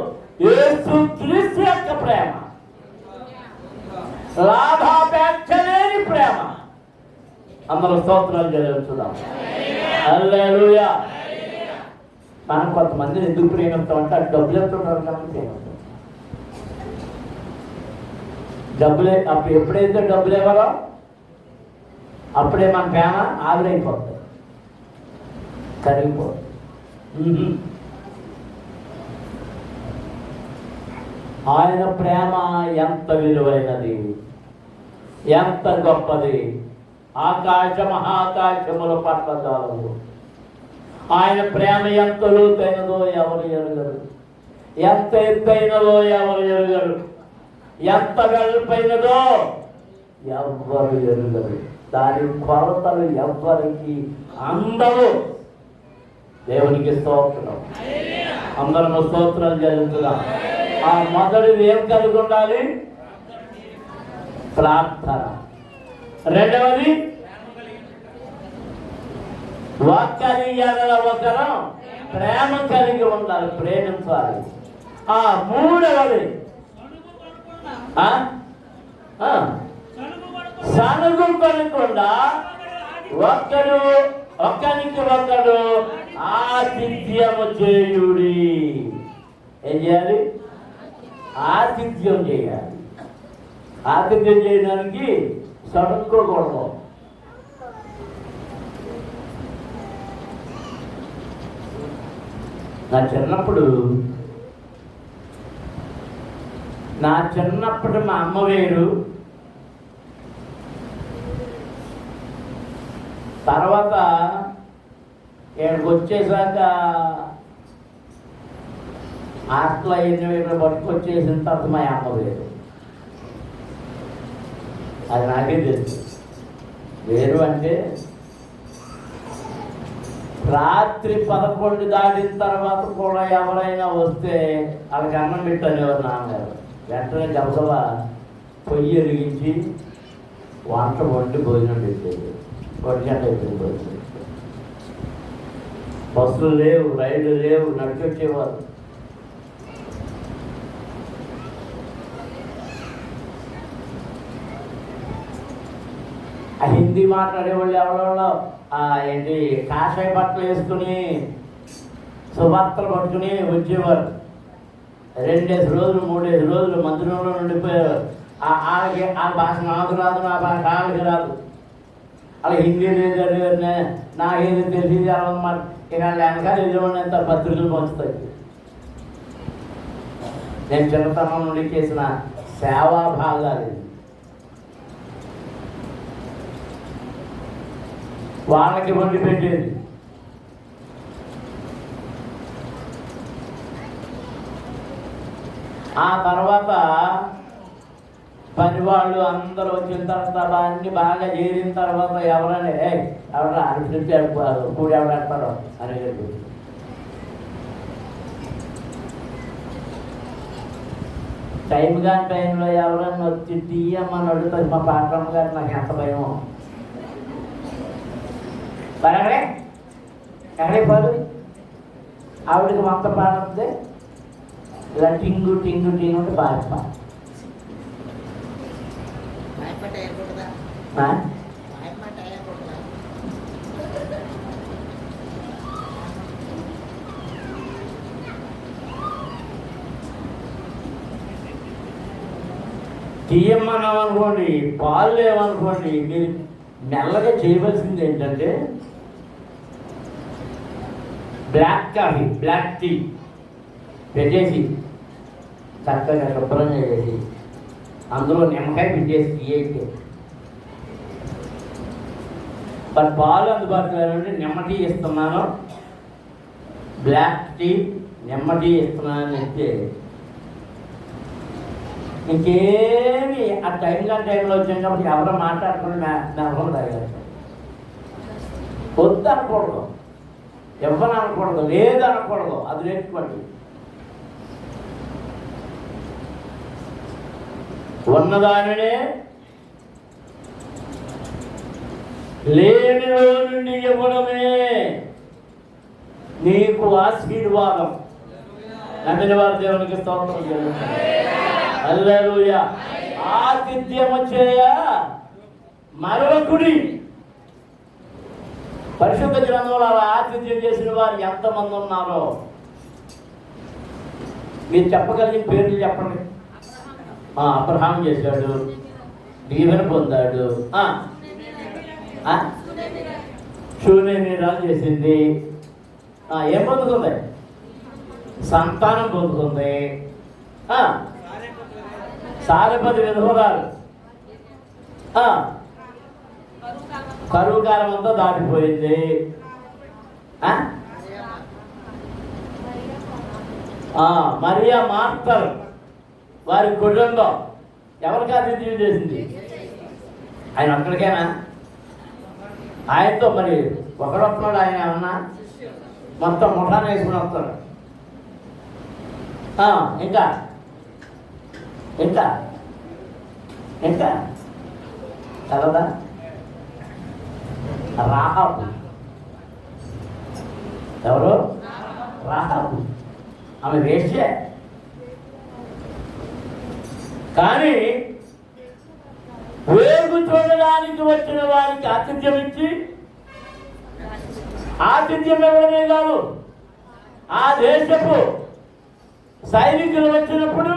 యేసుక్రీస్తు యొక్క ప్రేమ, లాభాపేక్ష లేని ప్రేమ. అందరూ స్తోత్రాలు చెల్లించుదాం. హల్లెలూయా. మనం కొంతమందిని ఎందుకు ప్రేమిస్తామంటే అది డబ్బులు ఎంతుంటారు కాబట్టి ప్రేమిస్తాం. డబ్బులే అప్పుడు ఎప్పుడైతే డబ్బులు ఇవ్వరో అప్పుడే మన ప్రేమ ఆవిరైపోతుంది, కరిగిపోతుంది. ఆయన ప్రేమ ఎంత విలువైనది, ఎంత గొప్పది. ఆకాశ మహాకాశముల పట్టజాలము. ఆయన ప్రేమ ఎంత లోతైనదో ఎవరు ఎరుగరు, ఎంత ఎత్తైనదో ఎవరు ఎరుగరు, ఎంత వెలుపైనదో ఎవ్వరు ఎరుగరు. దాని కొరతలు ఎవ్వరికి అందరూ. దేవునికి స్తోత్రం. అందరం స్తోత్రాలు చెల్లించుదాం. ఆ మొదటిది ఏం కలిగి ఉండాలి? ప్రార్థన. రెండవది ఒకరి ఎడల ఒకరు ప్రేమ కలిగి ఉండాలి, ప్రేమించాలి. ఆ మూడవది సనుగు పడకుండా ఒకరికి ఒకరు ఆతిథ్యము చేయుడి. ఏం చేయాలి? ఆతిథ్యం చేయాలి. ఆతిథ్యం చేయడానికి సడుక్కోకూడదు. నా చిన్నప్పుడు మా అమ్మ వేరు, తర్వాత ఇక్కడికి వచ్చేసాక హాస్టల్ అయిన వేరు పట్టుకొచ్చేసిన తర్వాత మా అమ్మ వేరు. అది నాకే తెలుసు. వేరు అంటే రాత్రి 11 దాటిన తర్వాత కూడా ఎవరైనా వస్తే వాళ్ళకి అన్నం పెట్టనేవారు నాన్నగారు. వెంటనే గబగబా పొయ్యి వెలిగించి వంట వండి భోజనం పెట్టేది. 1 గంట అయిపోయింది భోజనం. బస్సులు లేవు, రైళ్ళు లేవు, నడిచి వచ్చేవారు. ఆ హిందీ మాట్లాడేవాళ్ళు ఎవరో ఏంటి కాషాయ బట్టలు వేసుకుని సుభాత్రలు పట్టుకుని వచ్చేవారు. 2 రోజులు 3 రోజులు మందిరంలో ఉండిపోయారు. వాళ్ళకి ఆ భాష నాకు రాదు, నా భాష వాళ్ళకి రాదు. అలా హిందీ లేదు, నాకేది తెలిసి అన్నమాట. ఇక వెనకాల ఎదురున్నంత పత్రికలు పంచుతాయి. నేను చిన్నతనం నుండి చేసిన సేవా భాగాలు వాళ్ళకి వండి పెట్టేది. ఆ తర్వాత పని వాళ్ళు అందరూ వచ్చిన తర్వాత అన్ని బాగా చేరిన తర్వాత ఎవరైనా ఎవరైనా అనిపించారు కూడి ఎవరంటారో అనేది. టైం కాని టైంలో ఎవరైనా వచ్చి తీయమ్మని అడుగుతుంది. మా పాత్రమ్మ గారు నాకు ఎంత భయం. మరి ఎక్కడైపోదు ఆవిడకి మొత్తం పాడుతుంది. ఇలా టింగు టింగు టింగు అంటే బాగా తీయమ్మన్నాం అనుకోండి, పాలు లేవనుకోండి, మీరు మెల్లగా చేయవలసింది ఏంటంటే బ్లాక్ కాఫీ, బ్లాక్ టీ పెట్టేసి చక్కగా శుభ్రంగా చేసి అందులో నిమ్మకాయ పిండేసి తీయేసి. మరి పాలు అందుబాటులో ఉంటే నిమ్మ టీ ఇస్తున్నాను, బ్లాక్ టీ నిమ్మ టీ ఇస్తున్నానని చెప్తే ఇంకేమి ఆ టైంలో వచ్చినప్పుడు ఎవరో మాట్లాడుకుని నెమ్మది తాగారు. వద్దు అనకూడదు. ఎవరు అనకూడదు, లేదు అనకూడదు. అది నేర్చుకోండి. ఉన్నదానినే లేనిలో నుండి ఇవ్వడమే నీకు ఆశీర్వాదం. నమ్మిన వారు దేవునికి స్తోత్రం జరుగుతుంది. హల్లెలూయా. ఆతిథ్యము చేయ మరొకడి. పరిశుద్ధ గ్రంథంలో అలా ఆతిథ్యం చేసిన వారు ఎంతమంది ఉన్నారో మీరు చెప్పగలిగిన పేర్లు చెప్పండి. అబ్రహాం చేశాడు, దీవెన పొందాడు, శూన్యమీరాలు చేసింది, ఏం పొందుతుంది? సంతానం పొందుతుంది. సారెపతి విధవరాలు కరువు కాలం అంతా దాటిపోయింది. మరియా మార్తలు వారి కుటుంబం ఎవరికి ఆతిథ్యం చేసింది? ఆయన ఒక్కడికేనా? ఆయనతో మరి ఒకడొస్తున్నాడు, ఆయన ఏమన్నా మొత్తం ముఠాన్ని వేసుకుని వస్తాడు. ఇంకా ఇంకా ఇంకా చదవదా? రాహాబు. ఎవరు? రాహాబు. ఆమె వేశ్యే. కానీ వేగు చూడడానికి వచ్చిన వారికి ఆతిథ్యం ఇచ్చి, ఆతిథ్యం ఇవ్వడమే కాదు, ఆ దేశపు సైనికులు వచ్చినప్పుడు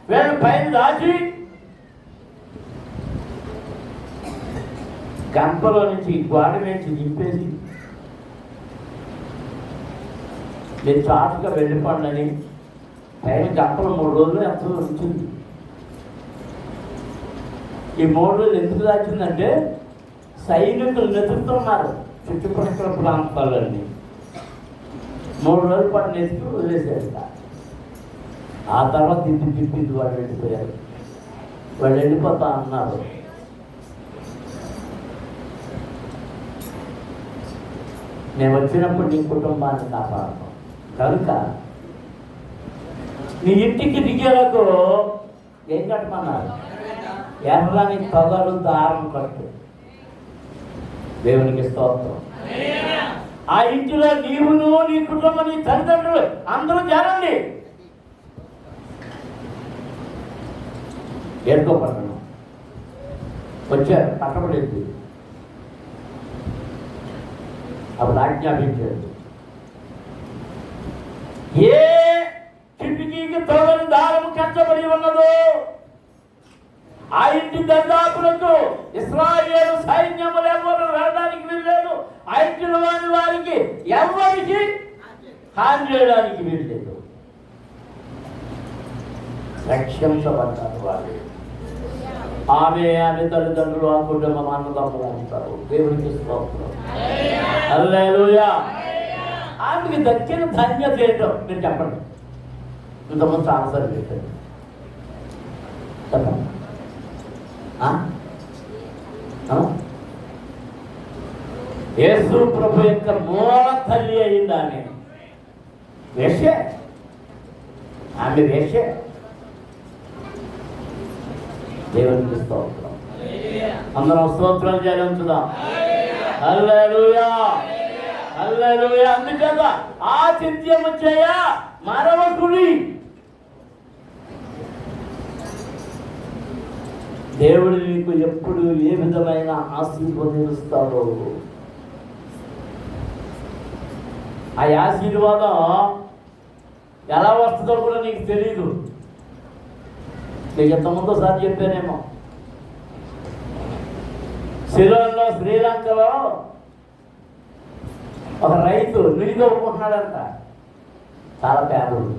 వీళ్ళ పైన దాచి గంపలో నుంచి గోడ వేసి దింపేసి నేను చాటుగా వెళ్ళిపోండి పైన గంపలు 3 రోజులు ఎంతో వచ్చింది. ఈ 3 రోజులు ఎందుకు దాచిందంటే సైనికులు నెతుకుతున్నారు చుట్టుపక్కల ప్రాంతాలన్నీ. 3 రోజుల పాటు నెతుకు వదిలేసేట. ఆ తర్వాత తిప్పింది వాళ్ళు వెళ్ళిపోయారు. వాళ్ళు వెళ్ళిపోతా అన్నారు. నేను వచ్చినప్పుడు నీ కుటుంబాన్ని కాపాడతాను కనుక నీ ఇంటికి దిగేలకు ఏం కట్టమన్నారు? ఎర్రని తొగలు దారం కట్టు. దేవునికి స్తోత్రం. ఆ ఇంటిలో నీవును నీ కుటుంబం నీ తల్లిదండ్రులు అందరూ చేరండి. ఏడుకోపడ్డాను వచ్చారు, పట్టబడింది. అప్పుడు ఆజ్ఞాపించాడు, ఏ కిటికీకి తొగని దారము కట్టబడి ఉన్నదో ఆ ఇంటి దర్దాపులకు ఇశ్రాయేలు సైన్యములు ఎవరు వెళ్ళడానికి వీల్లేదు. ఆ ఇంటిలో వారికి ఎవరికి హాని చేయడానికి వీల్లేదు. రక్షించబడ్డారు వారు. ఆమె తల్లిదండ్రులు ఆ కుటుంబం అన్నదమ్ములు అంటారు. దేవునికి స్తోత్రం. హల్లెలూయా. ఆమెకి దక్కిన ధన్యత ఏంటో మీరు చెప్పండి. ఇంతకుముందు ఆన్సర్ పెట్టండి. చెప్పండి. యేసు ప్రభు యొక్క మూల తల్లి అయింది ఆమె. వేషే, ఆమె వేషే. దేవునికి స్తోత్రం. అందరం స్తోత్రాలు చేయించుదాం. హల్లెలూయా, హల్లెలూయా. అందుచేత ఆతిథ్యము చేయ మరొకడి. దేవుడు నీకు ఎప్పుడు ఏ విధమైన ఆశీర్వదిస్తాడో ఆ ఆశీర్వాదం ఎలా వస్తుందో కూడా నీకు తెలీదు. నీకు ఎంతమందో సార్ చెప్పానేమో. సిలోన్లో శ్రీలంకలో ఒక రైతు నీళ్ళు ఒప్పుకుంటున్నాడంట. చాలా పేదలు.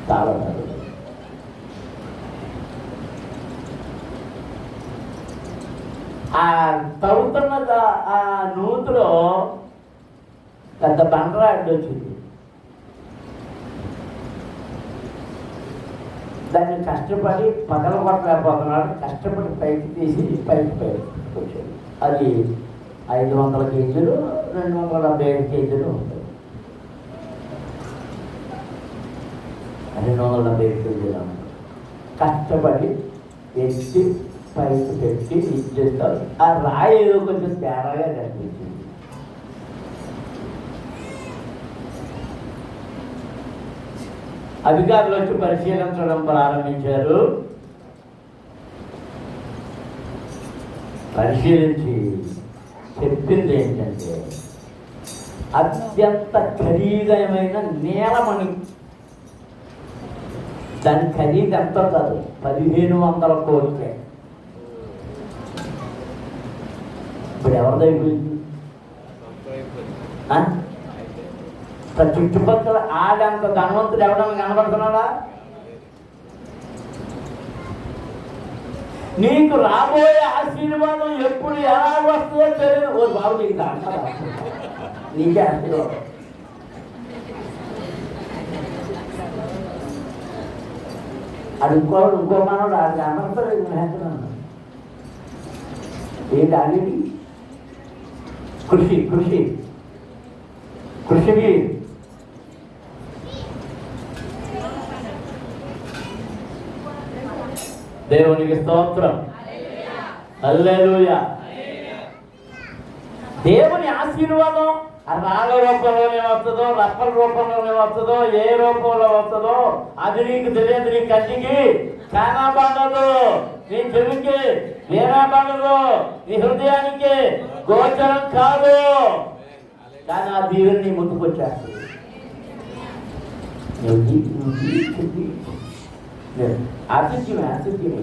చాలా పేదలు. ఆ తవ్వుతున్న ఆ నూతులో పెద్ద బండరాడు వచ్చింది. దాన్ని కష్టపడి పగల కొట్టలేకపోతున్నాడు. కష్టపడి పైకి తీసి పైకి పట్టుకొచ్చాడు. అది 500 కేజీలు 275 కేజీలు ఉంటుంది. 275 కేజీలు కష్టపడి ఎత్తి పైకి పెట్టి ఇచ్చేస్తారు. ఆ రాయి ఏదో కొంచెం తేడాగా కనిపించింది. అధికారులు వచ్చి పరిశీలించడం ప్రారంభించారు. పరిశీలించి చెప్పింది ఏంటంటే అత్యంత ఖరీదైన నీలమణి. దాని ఖరీదు ఎంత కాదు, 1500 కోట్లే. ఇప్పుడు ఎవరిదైపోయింది? చుట్టుపక్కల ఆడంత ధనవంతుడు ఎవడన్నా కనబడుతున్నాడా? నీకు రాబోయే ఆశీర్వాదం ఎప్పుడు ఎలా వస్తుందో తెలియదు. ఓ బాబు నీకు నీకే ఆశీర్వాదం. అది ఇంకో మనోడు అది అనర్పలేదు. మేస్తున్నాను ఏంటి అది? కృషికి దేవునికి స్తోత్రం. హల్లెలూయా. దేవుని ఆశీర్వాదం రాళ్ళ రూపంలోనే వస్తుందో, రప్పల రూపంలోనే వస్తుందో, ఏ రూపంలో వస్తుందో అది నీకు తెలియదు. నీ కంటికి కానబడదు, నీ చెవికి వినబడదు, నీ హృదయానికి గోచరం కాదు. కానీ ఆ దీవెని నీ ముందుకొచ్చేస్తుంది. ఆతిథ్యమే.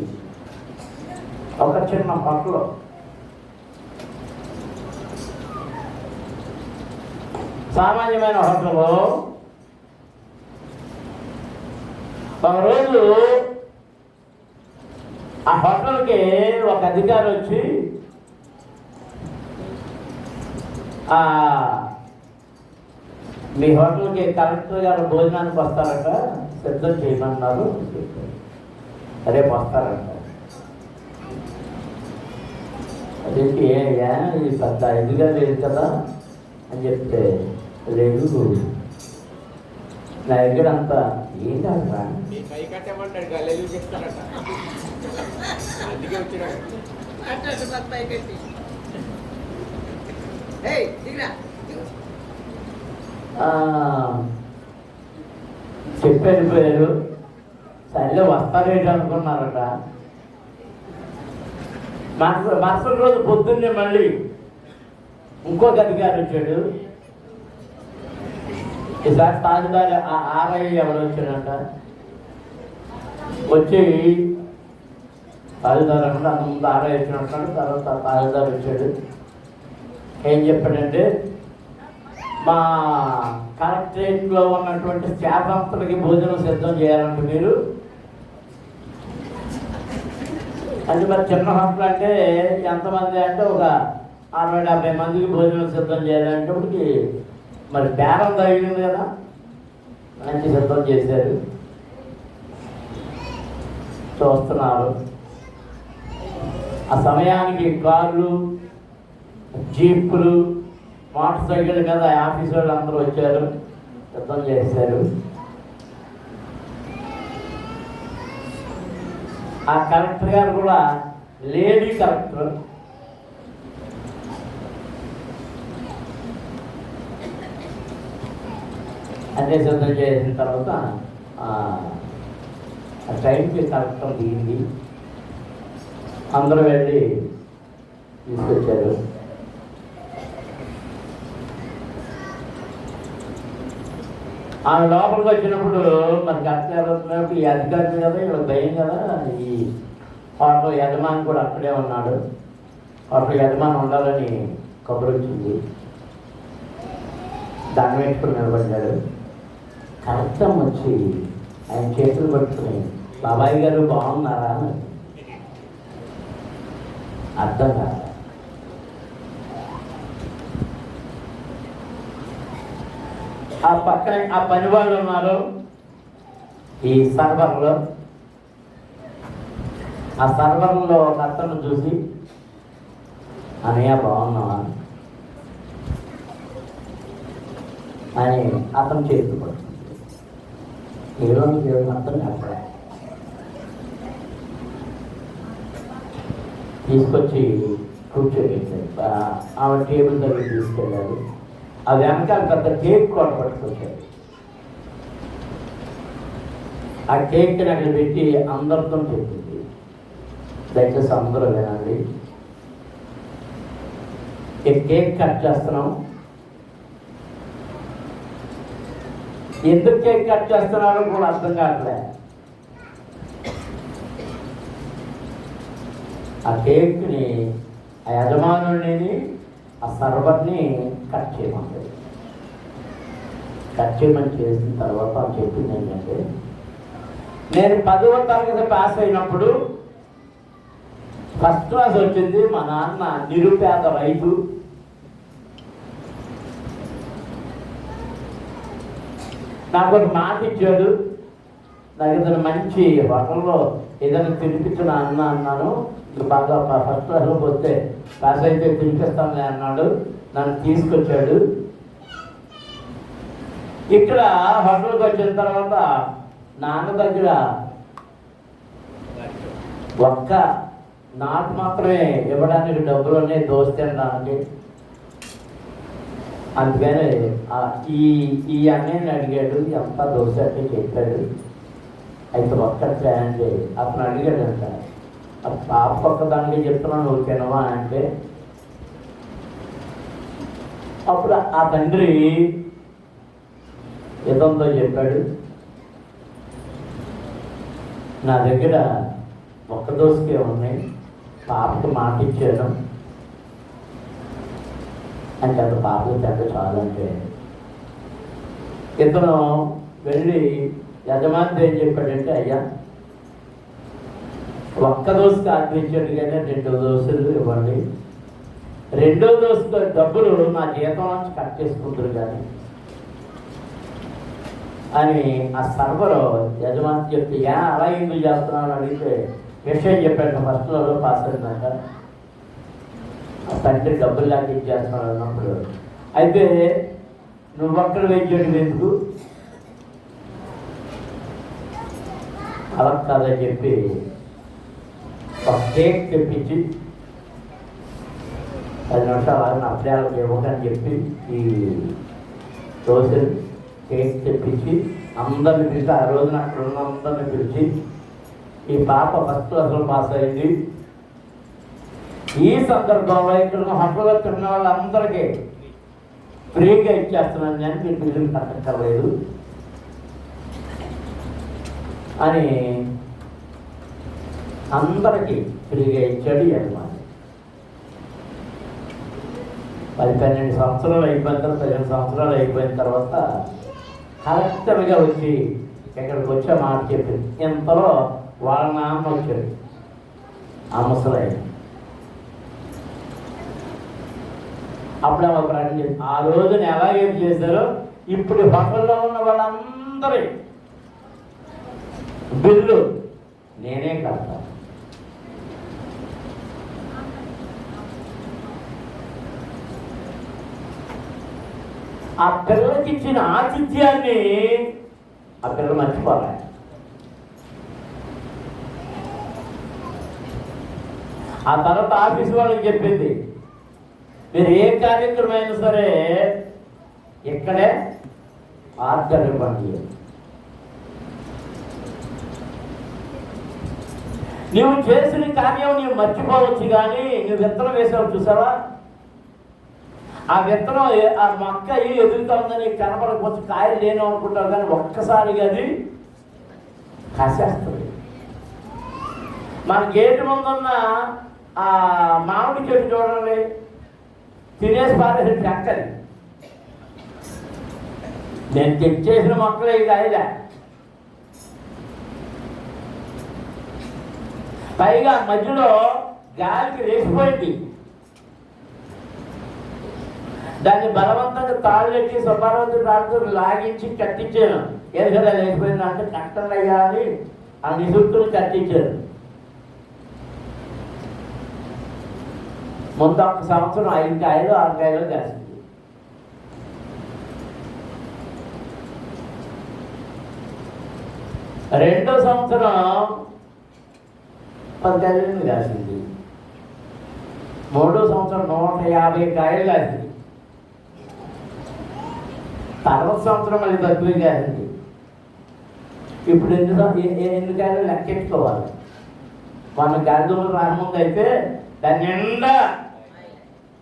ఒక చిన్న పక్కలో సామాన్యమైన హోటల్లో ఒకరోజు ఆ హోటల్కి ఒక అధికారి వచ్చి మీ హోటల్కి కలెక్టర్ గారు భోజనానికి వస్తారట, సిద్ధం చేయమన్నారు. రేపు వస్తారంట. అదేంటి ఇది పెద్ద ఇదిగా లేదు కదా అని చెప్తే, లేదు నా దగ్గర అంతా ఏం కాదురా, చెప్పారు. సరిలో వస్తారేంటి అనుకున్నారట. మరుసటి రోజు పొద్దున్నే మళ్ళీ ఇంకొక అధికారి వచ్చాడు. ఈసారి తాజుదారి ఆర్ఐ ఎవరు వచ్చాడంట. వచ్చి తాజుదారు అంటే అంత ముందు ఆర్ఐ వచ్చినట్టు, తర్వాత తాజుదారు వచ్చాడు. ఏం చెప్పాడంటే, మా కలెక్టరేట్లో ఉన్నటువంటి స్టాఫ్ అంతలకి భోజనం సిద్ధం చేయాలంటే మీరు అంటే, మరి చిన్న హోటల్ అంటే ఎంతమంది అంటే ఒక 60-70 మందికి భోజనం సిద్ధం చేయాలంటే మరి బేరం తగిలింది కదా, మంచి సిద్ధం చేశారు. చూస్తున్నారు. ఆ సమయానికి కార్లు, జీపులు, మోటార్ సైకిల్ మీద ఆఫీసు వాళ్ళు అందరూ వచ్చారు, సిద్ధం చేశారు. ఆ కలెక్టర్ గారు కూడా లేడీ కలెక్టర్. అదే సిద్ధం చేసిన తర్వాత ఆ టైంకి కలెక్టర్ దిగింది. అందరూ వెళ్ళి తీసుకొచ్చారు. ఆమె లోపలికి వచ్చినప్పుడు మనకి అర్థం ఈ అధికారి కదా, ఇక్కడ భయం కదా. ఈ హోటల్ యజమాని కూడా అక్కడే ఉన్నాడు. హోటల్ యజమాని ఉండాలని కబురు వచ్చింది. దాన్ని పెట్టుకుని నిలబడ్డాడు. కరెక్టం వచ్చి ఆయన చేతులు పట్టుకుని, బాబాయ్ గారు బాగున్నారా అని అర్థం కాదు. ఆ పక్కన ఆ పని వాళ్ళు ఉన్నారు ఈ సర్వర్లో. ఆ సర్వర్లో ఒక అతను చూసి, అనయ్య బాగున్నావా అని అతను చేతి పడుతుంది. ఏదో అర్థం అక్కడ తీసుకొచ్చి కూర్చోబెట్టాడు. ఆమె టేబుల్ దగ్గర తీసుకెళ్ళాడు. ఆ వెనకాల పెద్ద కేక్ కూడా పట్టుకొచ్చాడు. ఆ కేక్ని అక్కడ పెట్టి అందరితో చెప్పింది, దయచేసి అందరూ వినండి, ఈ కేక్ కట్ చేస్తున్నాం. ఎందుకు కేక్ కట్ చేస్తున్నారో కూడా అర్థం కావట్లే. ఆ కేక్ని, ఆ యజమానుడిని, ఆ సర్వర్ని కట్ చేయమంటాడు. కట్ చేయమని చేసిన తర్వాత చెప్పింది ఏంటంటే, నేను 10వ తరగతి పాస్ అయినప్పుడు ఫస్ట్ క్లాస్ వచ్చింది. మా నాన్న నిరుపేద రైతు. నాకు ఒక మాట ఇచ్చాడు, నాకు ఏదైనా మంచి హోటల్లో ఏదైనా తినిపించిన అన్నాను. బాగా ఫస్ట్ క్లాస్లోకి వస్తే పాస్ అయితే తినిపిస్తానులే అన్నాడు. నన్ను తీసుకొచ్చాడు. ఇక్కడ హోటల్కి వచ్చిన తర్వాత నాన్న దగ్గర నాకు మాత్రమే ఇవ్వడానికి డబ్బులు ఉన్నాయి, దోశ తినడానికి. అందుకని ఈ అన్నయ్యని అడిగాడు, ఎంత దోశ అంటే చెప్పాడు. అయితే ఒక్కటే అంటే అతను అడిగాడంట, పాప ఒక్కదానికి చెప్తున్నాను, నువ్వు తినవా అంటే, అప్పుడు ఆ తండ్రి ఇతంతో చెప్పాడు, నా దగ్గర ఒక్క దోశకే ఉన్నాయి, పాపకి మాట ఇచ్చాను అంటే అది పాపకి చెడ్డ చాలంటే. ఇతను వెళ్ళి యజమాని ఏం చెప్పాడంటే, అయ్యా ఒక్క దోశకి ఆర్పించాడు కానీ 2 దోశలు ఇవ్వండి, 2వ దోశ డబ్బులు నా జీతం నుంచి కట్ చేసుకుంటారు కానీ అని ఆ సర్వరు యజమాని చెప్తే, అలా ఎందుకు చేస్తున్నాను అడిగితే విషయం చెప్పాడు. ఫస్ట్ క్లాస్లో పాస్ అయిందాక ఆ తండ్రి డబ్బులు లాగా ఇచ్చేస్తున్నాడు అన్నప్పుడు, అయితే నువ్వు ఒక్కడ వెయ్యడం ఎందుకు, అలా కాదని చెప్పి ఒక కేక్ తెప్పించి 10 నిమిషాలు ఆగిన అప్పుడే వాళ్ళకి ఇవ్వకని చెప్పి ఈ దోశలు కేక్ తెప్పించి అందరిని పిలిచి, ఆ రోజున అక్కడ ఉన్న అందరిని పిలిచి, ఈ పాప ఫస్ట్ క్లాస్లో పాస్ అయింది. ఈ సందర్భంలో ఇక్కడ హక్కుగా తిన్న వాళ్ళందరికీ ఫ్రీగా ఇచ్చేస్తున్నాను కానీ మీరు బిల్లులు కట్టక్కర్లేదు అని అందరికీ ఫ్రీగా ఇచ్చాడు యజమాని. 12 సంవత్సరాలు అయిపోయిన తర్వాత, 15 సంవత్సరాలు అయిపోయిన తర్వాత కరెక్ట్గా వచ్చి ఇక్కడికి వచ్చే మాట చెప్పింది. ఇంతలో వాళ్ళ నాన్న వచ్చాడు, ఆ ముసలాయన. అప్పుడు ఒక ప్రకటన చేసి, ఆ రోజున ఎలాగేం చేశారో ఇప్పుడు హోటల్లో ఉన్న వాళ్ళందరి బిల్లు నేనే కడతాను. ఆ పిల్లలకి ఇచ్చిన ఆతిథ్యాన్ని ఆ పిల్లలు మర్చిపోవాలి. ఆ తర్వాత ఆఫీసు వాళ్ళకి చెప్పింది, మీరు ఏ కార్యక్రమం అయినా సరే ఇక్కడే ఆర్డర్ ఇవ్వండి. నువ్వు చేసిన కార్యం నువ్వు మర్చిపోవచ్చు, కానీ నువ్వు విత్తనం వేసావు చూసావా, ఆ విత్తనం ఆ మొక్క ఎదుగుతా ఉందని కనపడకపోవచ్చు, కాయలు లేను అనుకుంటావు, కానీ ఒక్కసారిగా అది కాసేస్తుంది. మన గేటు ముందున్న ఆ మామిడి చెట్టు చూడండి, తినేసి పారేసిన చెక్కది. నేను తెచ్చేసిన మొక్కలే ఇది అయినా, పైగా మధ్యలో గాలికి లేచిపోయింది. దాన్ని బలవంతంగా తాళ్ళు ఎట్టి సుబ్బారావు తాడుతో లాగించి కట్టించాను. ఎందుకంటే లేచిపోయింది అంటే కట్టండి అయ్యా అని ఆ నిసుక్కుని కట్టించారు. ముందు 1 సంవత్సరం 5 కాయలు 6 కాయలు కాసింది. రెండో సంవత్సరం 10 కాయలు కాసింది. మూడో సంవత్సరం 150 కాయలు కాసింది. తర్వాత సంవత్సరం మళ్ళీ తక్కువ కాసింది. ఇప్పుడు ఎన్ని కాయలు లెక్కెట్టుకోవాలి. మన గంధములు రాకముందు అయితే దాని నిండా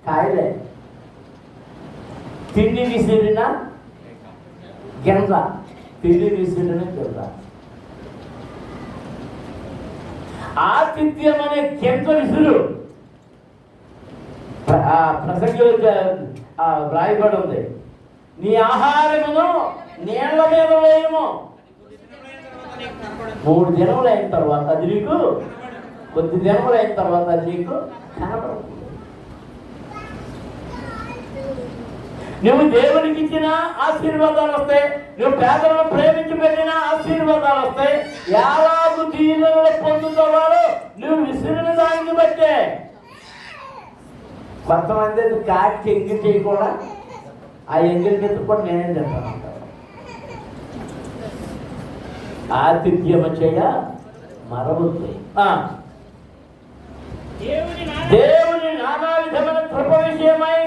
కాయలే. తిండి విసిరిన గింజ, తిండి విసిరిన గింజ. ఆతిథ్యం అనే గింజ విసురు ప్రసంగం వ్రాయబడి ఉంది. నీ ఆహారమును నీళ్ల మీద వేయము. 3 దినములు అయిన తర్వాత అది నీకు, కొద్ది దినములు అయిన తర్వాత అది నీకు కనపడుతుంది. నువ్వు దేవునికి ఇచ్చిన ఆశీర్వాదాలు వస్తాయి. నువ్వు పేదలను ప్రేమించి పెట్టిన ఆశీర్వాదాలు వస్తాయి. ఎలాగూ దీవెనలు పొందుతావాలో నువ్వు విసిరిన దాన్ని బట్టే. కొంతమంది కాకి ఎంగిల్ చేయకుండా ఆ ఎంగిల్ కింద కూడా నేనేం తింటాను. ఆతిథ్యం చేయ మరవద్దు. దేవుని నానా విధమైన కృప విషయమై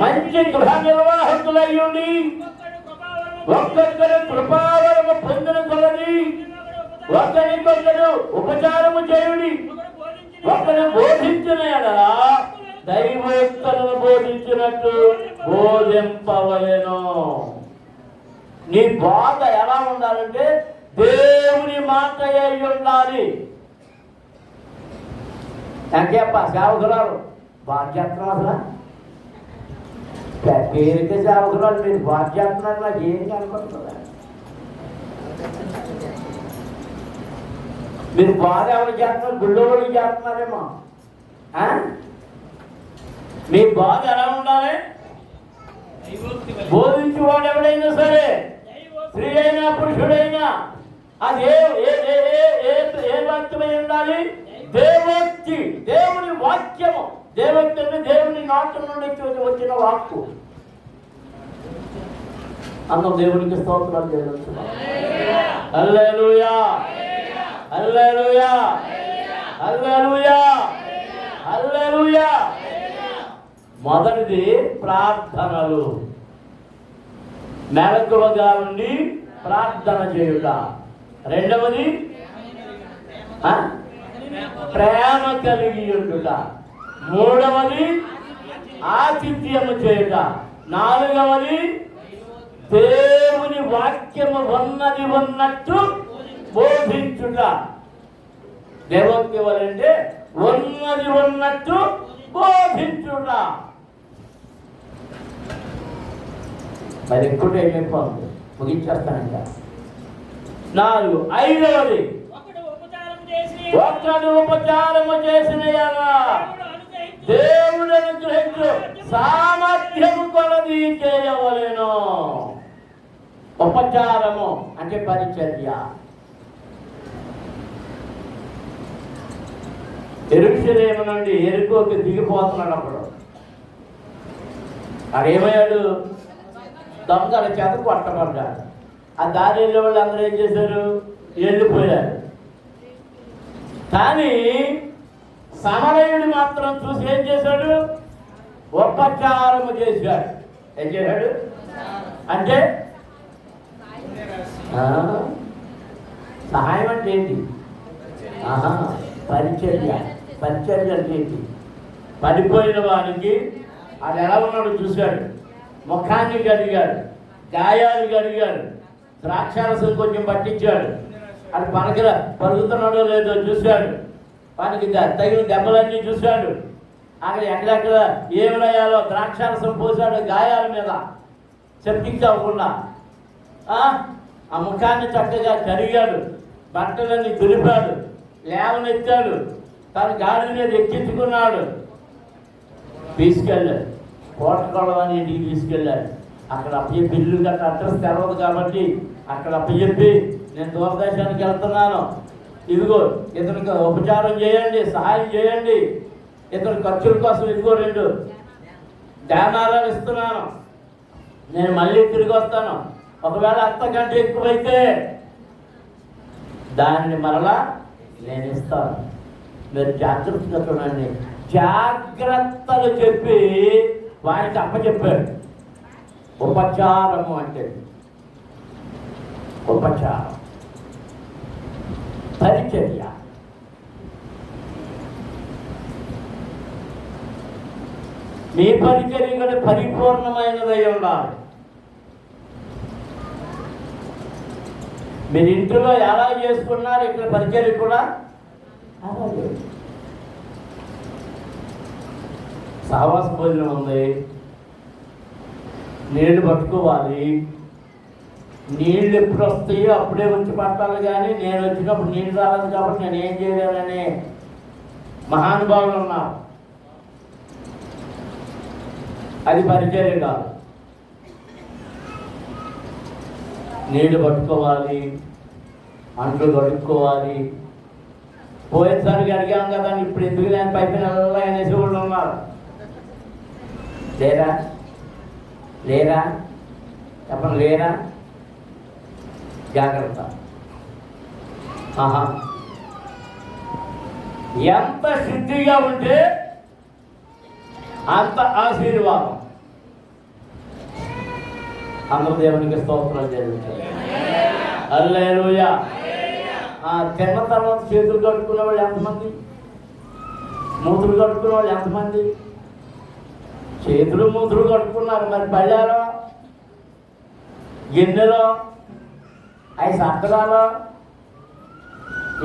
మంచి గృహ నిర్వాహకులయ్యుండి ఒక్కొక్కరు కృపావరము పొందిన కొలది ఒకరికొకరు ఉపచారము చేయుడి. ఒకరు బోధించిన ఎడలా దైవోక్తులను బోధించినట్టు బోధింపవలెను. నీ బోధ ఎలా ఉండాలంటే దేవుని మాట అయి ఉండాలి. అంకేప్ప సేవకురాలు బాధ్యత్నం అసలు పేరుకే సేవకురాలు మీరు బాధ్యత్నాలు నాకు ఏం కనపడుతుందా? మీరు బాధ ఎవరు చేస్తున్నారు? గుళ్ళో వాళ్ళు చేస్తున్నారేమో. మీ బాధ ఎలా ఉండాలి? బోధించేవాడు ఎవడైనా సరే, స్త్రీ అయినా పురుషుడైనా, అది ఏ వాక్యమై ఉండాలి? దేవోక్తి, దేవుని వాక్యము. దేవోక్తి అంటే దేవుని నాటు నుండి వచ్చిన వాక్కు. అందరం దేవునికి స్తోత్రాలు చేయవచ్చు. హల్లెలూయా, హల్లెలూయా, హల్లెలూయా, హల్లెలూయా. మొదటిది ప్రార్థనలు. మెలకువగా ఉండి ప్రార్థన చేయుట. రెండవది ప్రేమ కలిగి ఉండుట. మూడవది ఆతిథ్యము చేయుట. నాలుగవది దేవుని వాక్యము ఉన్నది ఉన్నట్టు బోధించుట. దేవోక్తి అంటే ఉన్నది ఉన్నట్టు బోధించుట. మరి ఎక్కువ టైం అయిపోతుంది, ముగించేస్తానంట. 4. ఐదవది ఒక్కడు ఉపచారము చేసిన దేవుడు అనుగ్రహించు సామర్థ్యము కొలది చేయవలెను. ఉపచారము అంటే పరిచర్య. యెరూషలేము నుండి యెరికోకి దిగిపోతున్నాడు. అప్పుడు అదేమయ్యాడు? దొంగల చేత కొట్టబడ్డాడు. ఆ దారిలో వాళ్ళు అందరూ ఏం చేశారు? వెళ్ళిపోయారు. కానీ సమరయుడు మాత్రం చూసి ఏం చేశాడు? ఉపచారము చేశాడు. ఏం చేశాడు అంటే సహాయం అంటే ఏంటి? పరిచర్య. పరిచర్య అంటే ఏంటి? పడిపోయిన వానికి అది ఎలా ఉన్నాడు చూశాడు. ముఖాన్ని కడిగాడు, గాయాలు కడిగాడు, ద్రాక్షారసం కొంచెం పట్టించాడు. అది పలుకుతున్నాడో లేదో చూశాడు. వానికి తగిన దెబ్బలన్నీ చూశాడు. అక్కడ ఎక్కడెక్కడ ఏమి రాయాలో ద్రాక్షారసం పోసాడు గాయాల మీద, సెప్టిక్ అవ్వకుండా. ఆ ముఖాన్ని చక్కగా కడిగాడు, బట్టలన్నీ దులిపాడు, లేవనెత్తాడు, తన గాడి మీద ఎక్కించుకున్నాడు, తీసుకెళ్ళాడు. కోటకొడవని ఇంటికి తీసుకెళ్ళాడు. అక్కడ అప్పచెప్పి, ఇల్లు గట్రా అడ్రస్ తెలవదు కాబట్టి అక్కడ అప్పచెప్పి, నేను దూరదేశానికి వెళ్తున్నాను, ఇదిగో ఇతనికి ఉపచారం చేయండి, సహాయం చేయండి, ఇతను ఖర్చుల కోసం ఇదిగో 2 ధ్యానాలు ఇస్తున్నాను, నేను మళ్ళీ తిరిగి వస్తాను. ఒకవేళ అంతకంటే ఎక్కువైతే దాన్ని మరలా నేను ఇస్తాను. మీరు జాగ్రత్తగా చూడండి. జాగ్రత్తలు చెప్పి వారికి అప్పచెప్పాడు. ఉపచారము అంటే ఉపచారం, పరిచర్య. మీ పరిచర్య కూడా పరిపూర్ణమైనదై ఉండాలి. మీరు ఇంట్లో ఎలా చేసుకున్నారు, ఇక్కడ పరిచర్య కూడా అలాగే. సహవాస భోజనం ఉంది, నీళ్లు పట్టుకోవాలి. నీళ్ళు ఎప్పుడు వస్తాయో అప్పుడే వచ్చి పట్టాలి, కానీ నేను వచ్చినప్పుడు నీళ్ళు రాలేదు కాబట్టి నేను ఏం చేయలేనని మహానుభావులు ఉన్నారు. అది పరిచర్య కాదు. నీళ్లు పట్టుకోవాలి, అంట్లు కడుక్కోవాలి. పోయేసరికి అడిగాం కదా, ఇప్పుడు ఎందుకు నేను పైపు నెలలో అనేసి వాళ్ళు ఉన్నారు. లేరా లేరా చెప్పండి, లేరా? జాగ్రత్త. ఎంత శుద్ధిగా ఉంటే అంత ఆశీర్వాదం. అందరూ దేవునికి స్తోత్రం జరుగుతాయి. హల్లెలూయా. తిన్న తర్వాత చేతులు కట్టుకునే వాళ్ళు ఎంతమంది? మూతులు కట్టుకునే వాళ్ళు ఎంతమంది? చేతులు మూతులు కట్టుకున్నారు. మరి పళ్ళారో, గిన్నెలో, అవి సత్తరాలో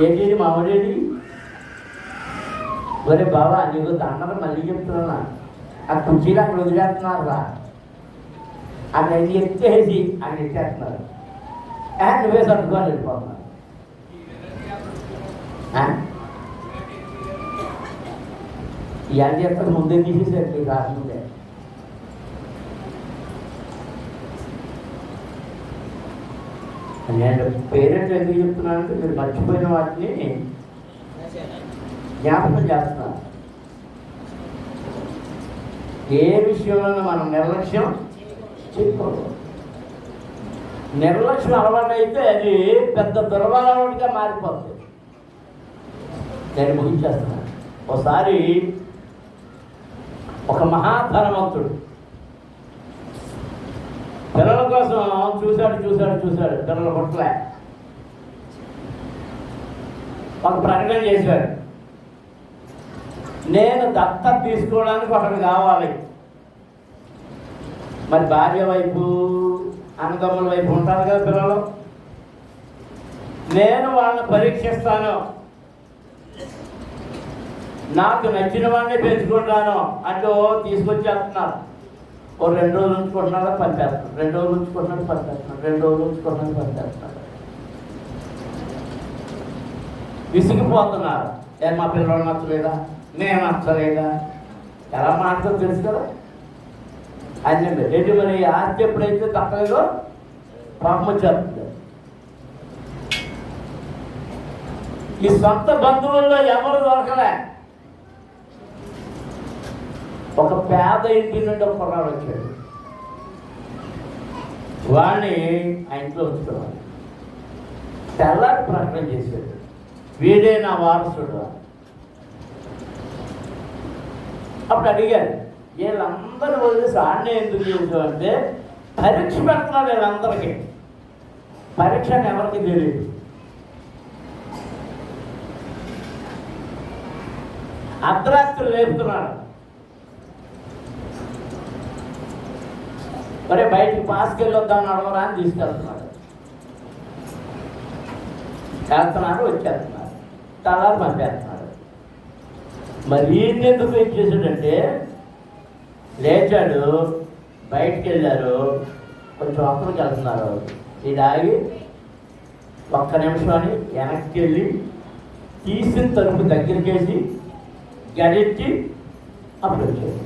ఏంటి మామిడేది? ఒరే బాబా, నీకు దండలు మళ్ళీ చెప్తున్నా, ఆ కుర్చీలు అక్కడ వదిలేస్తున్నారు రా, అక్కడ ఎత్తేసి అక్కడ ఎత్తేస్తున్నారు. నువ్వే సర్దుకొని వెళ్ళిపోతున్నారు. ఇవాళ చేస్తారు, ముందే తీసేసారు మీకు రాసిందే. నేను పేరెంట్స్ ఎందుకు చెప్తున్నానంటే, మీరు మర్చిపోయిన వాటిని జ్ఞాపకం చేస్తున్నారు. ఏ విషయంలో మనం నిర్లక్ష్యం చేయకూడదు. నిర్లక్ష్యం అలవాటు అయితే అది పెద్ద దుర్బలవాడిగా మారిపోతుంది. నేను ముగించేస్తున్నాను. ఒకసారి ఒక మహాధనవంతుడు పిల్లల కోసం చూశాడు. పిల్లల పుట్ల ఒక ప్రకటన చేశాడు. నేను దత్తత తీసుకోవడానికి ఒకటి కావాలి. మరి భార్య వైపు, అన్నదమ్ముల వైపు ఉంటారు కదా పిల్లలు. నేను వాళ్ళని పరీక్షిస్తాను, నాకు నచ్చిన వాడిని పెంచుకుంటాను అంటూ తీసుకొచ్చేస్తున్నారు. ఓ 2 రోజులు ఉంచుకుంటున్నాడు, పంపేస్తున్నాడు. 2 రోజులు ఉంచుకుంటున్నాడు, పంపేస్తున్నాడు. 2 రోజులు ఉంచుకుంటున్నాడు, పంపేస్తున్నాడు. విసిగిపోతున్నారు. మా పిల్లలు నచ్చలేదా, నేను నచ్చలేదా, ఎలా మాట్లాడో తెలుసు కదా. అది ఏంటి మరి, ఆస్తి ఎప్పుడైతే తప్పలేదో పాపం వచ్చేస్తుంది. ఈ సొంత బంధువుల్లో ఎవరు దొరకలే. ఒక పేద ఇంటి నుండి ఒక కుర్రాడు వచ్చాడు. వాడిని ఆ ఇంట్లో ఉంచుకోవాలి. తెల్లారి ప్రకటన చేశాడు, వీడే నా వారసుడు. అప్పుడు అడిగారు, వీళ్ళందరూ వదిలేసి ఆడనే ఎందుకు చేసావు అంటే, పరీక్ష పెడుతున్నాడు వీళ్ళందరికీ. పరీక్ష అని ఎవరికి తెలియదు. అర్ధరాత్రులు లేపుతున్నాడు. మరి బయటికి పాస్కి వెళ్ళొద్దామని అడగరా అని తీసుకెళ్తున్నాడు. వచ్చేస్తున్నారు, తలారు పంపేస్తున్నాడు. మరి ఈయన ఎందుకు ఏం చేశాడంటే, లేచాడు, బయటికి వెళ్ళారు, కొంచెం అక్కడికి వెళ్తున్నారు. ఇది ఆగి 1 నిమిషం అని వెనక్కి వెళ్ళి తీసిన తలుపు దగ్గరికి వేసి గడెట్టి అప్పుడు వచ్చాడు.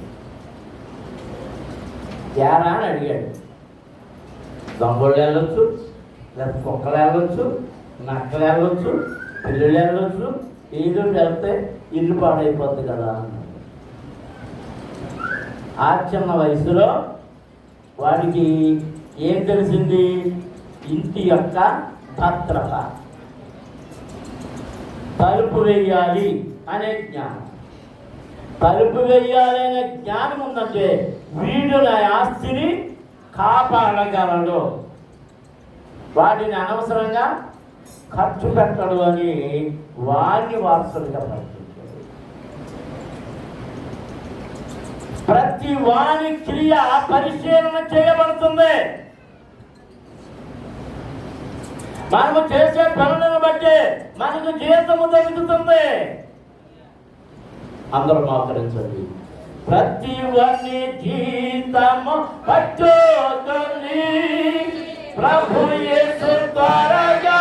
యారా అని అడిగాడు. దొంగళ్ళు వెళ్ళొచ్చు, లేకపోతే కుక్కలు వెళ్ళొచ్చు, నక్కలు వెళ్ళొచ్చు, పిల్లలు వెళ్ళొచ్చు, ఏదో వెళ్తే ఇల్లు పాడైపోద్ది కదా అన్నాడు. ఆ చిన్న వయసులో వాడికి ఏం తెలిసింది? ఇంటి యొక్క భద్రత, తలుపు వేయాలి అనే జ్ఞానం. తలుపు వేయాలి అనే జ్ఞానం ఉందంటే వీడు నా ఆస్తిని కాపాడగలడు, వాటిని అనవసరంగా ఖర్చు పెట్టడు అని వారిని వారసులుగా ప్రకటించాడు. ప్రతి వాని క్రియ పరిశీలన చేయబడుతుంది. మనము చేసే పనులను బట్టి మనకు జీతము దొరుకుతుంది. అందరూ మోకరించండి. ప్రతి వాని జీతము పట్టుకొని ప్రభు యేసు త్వరగా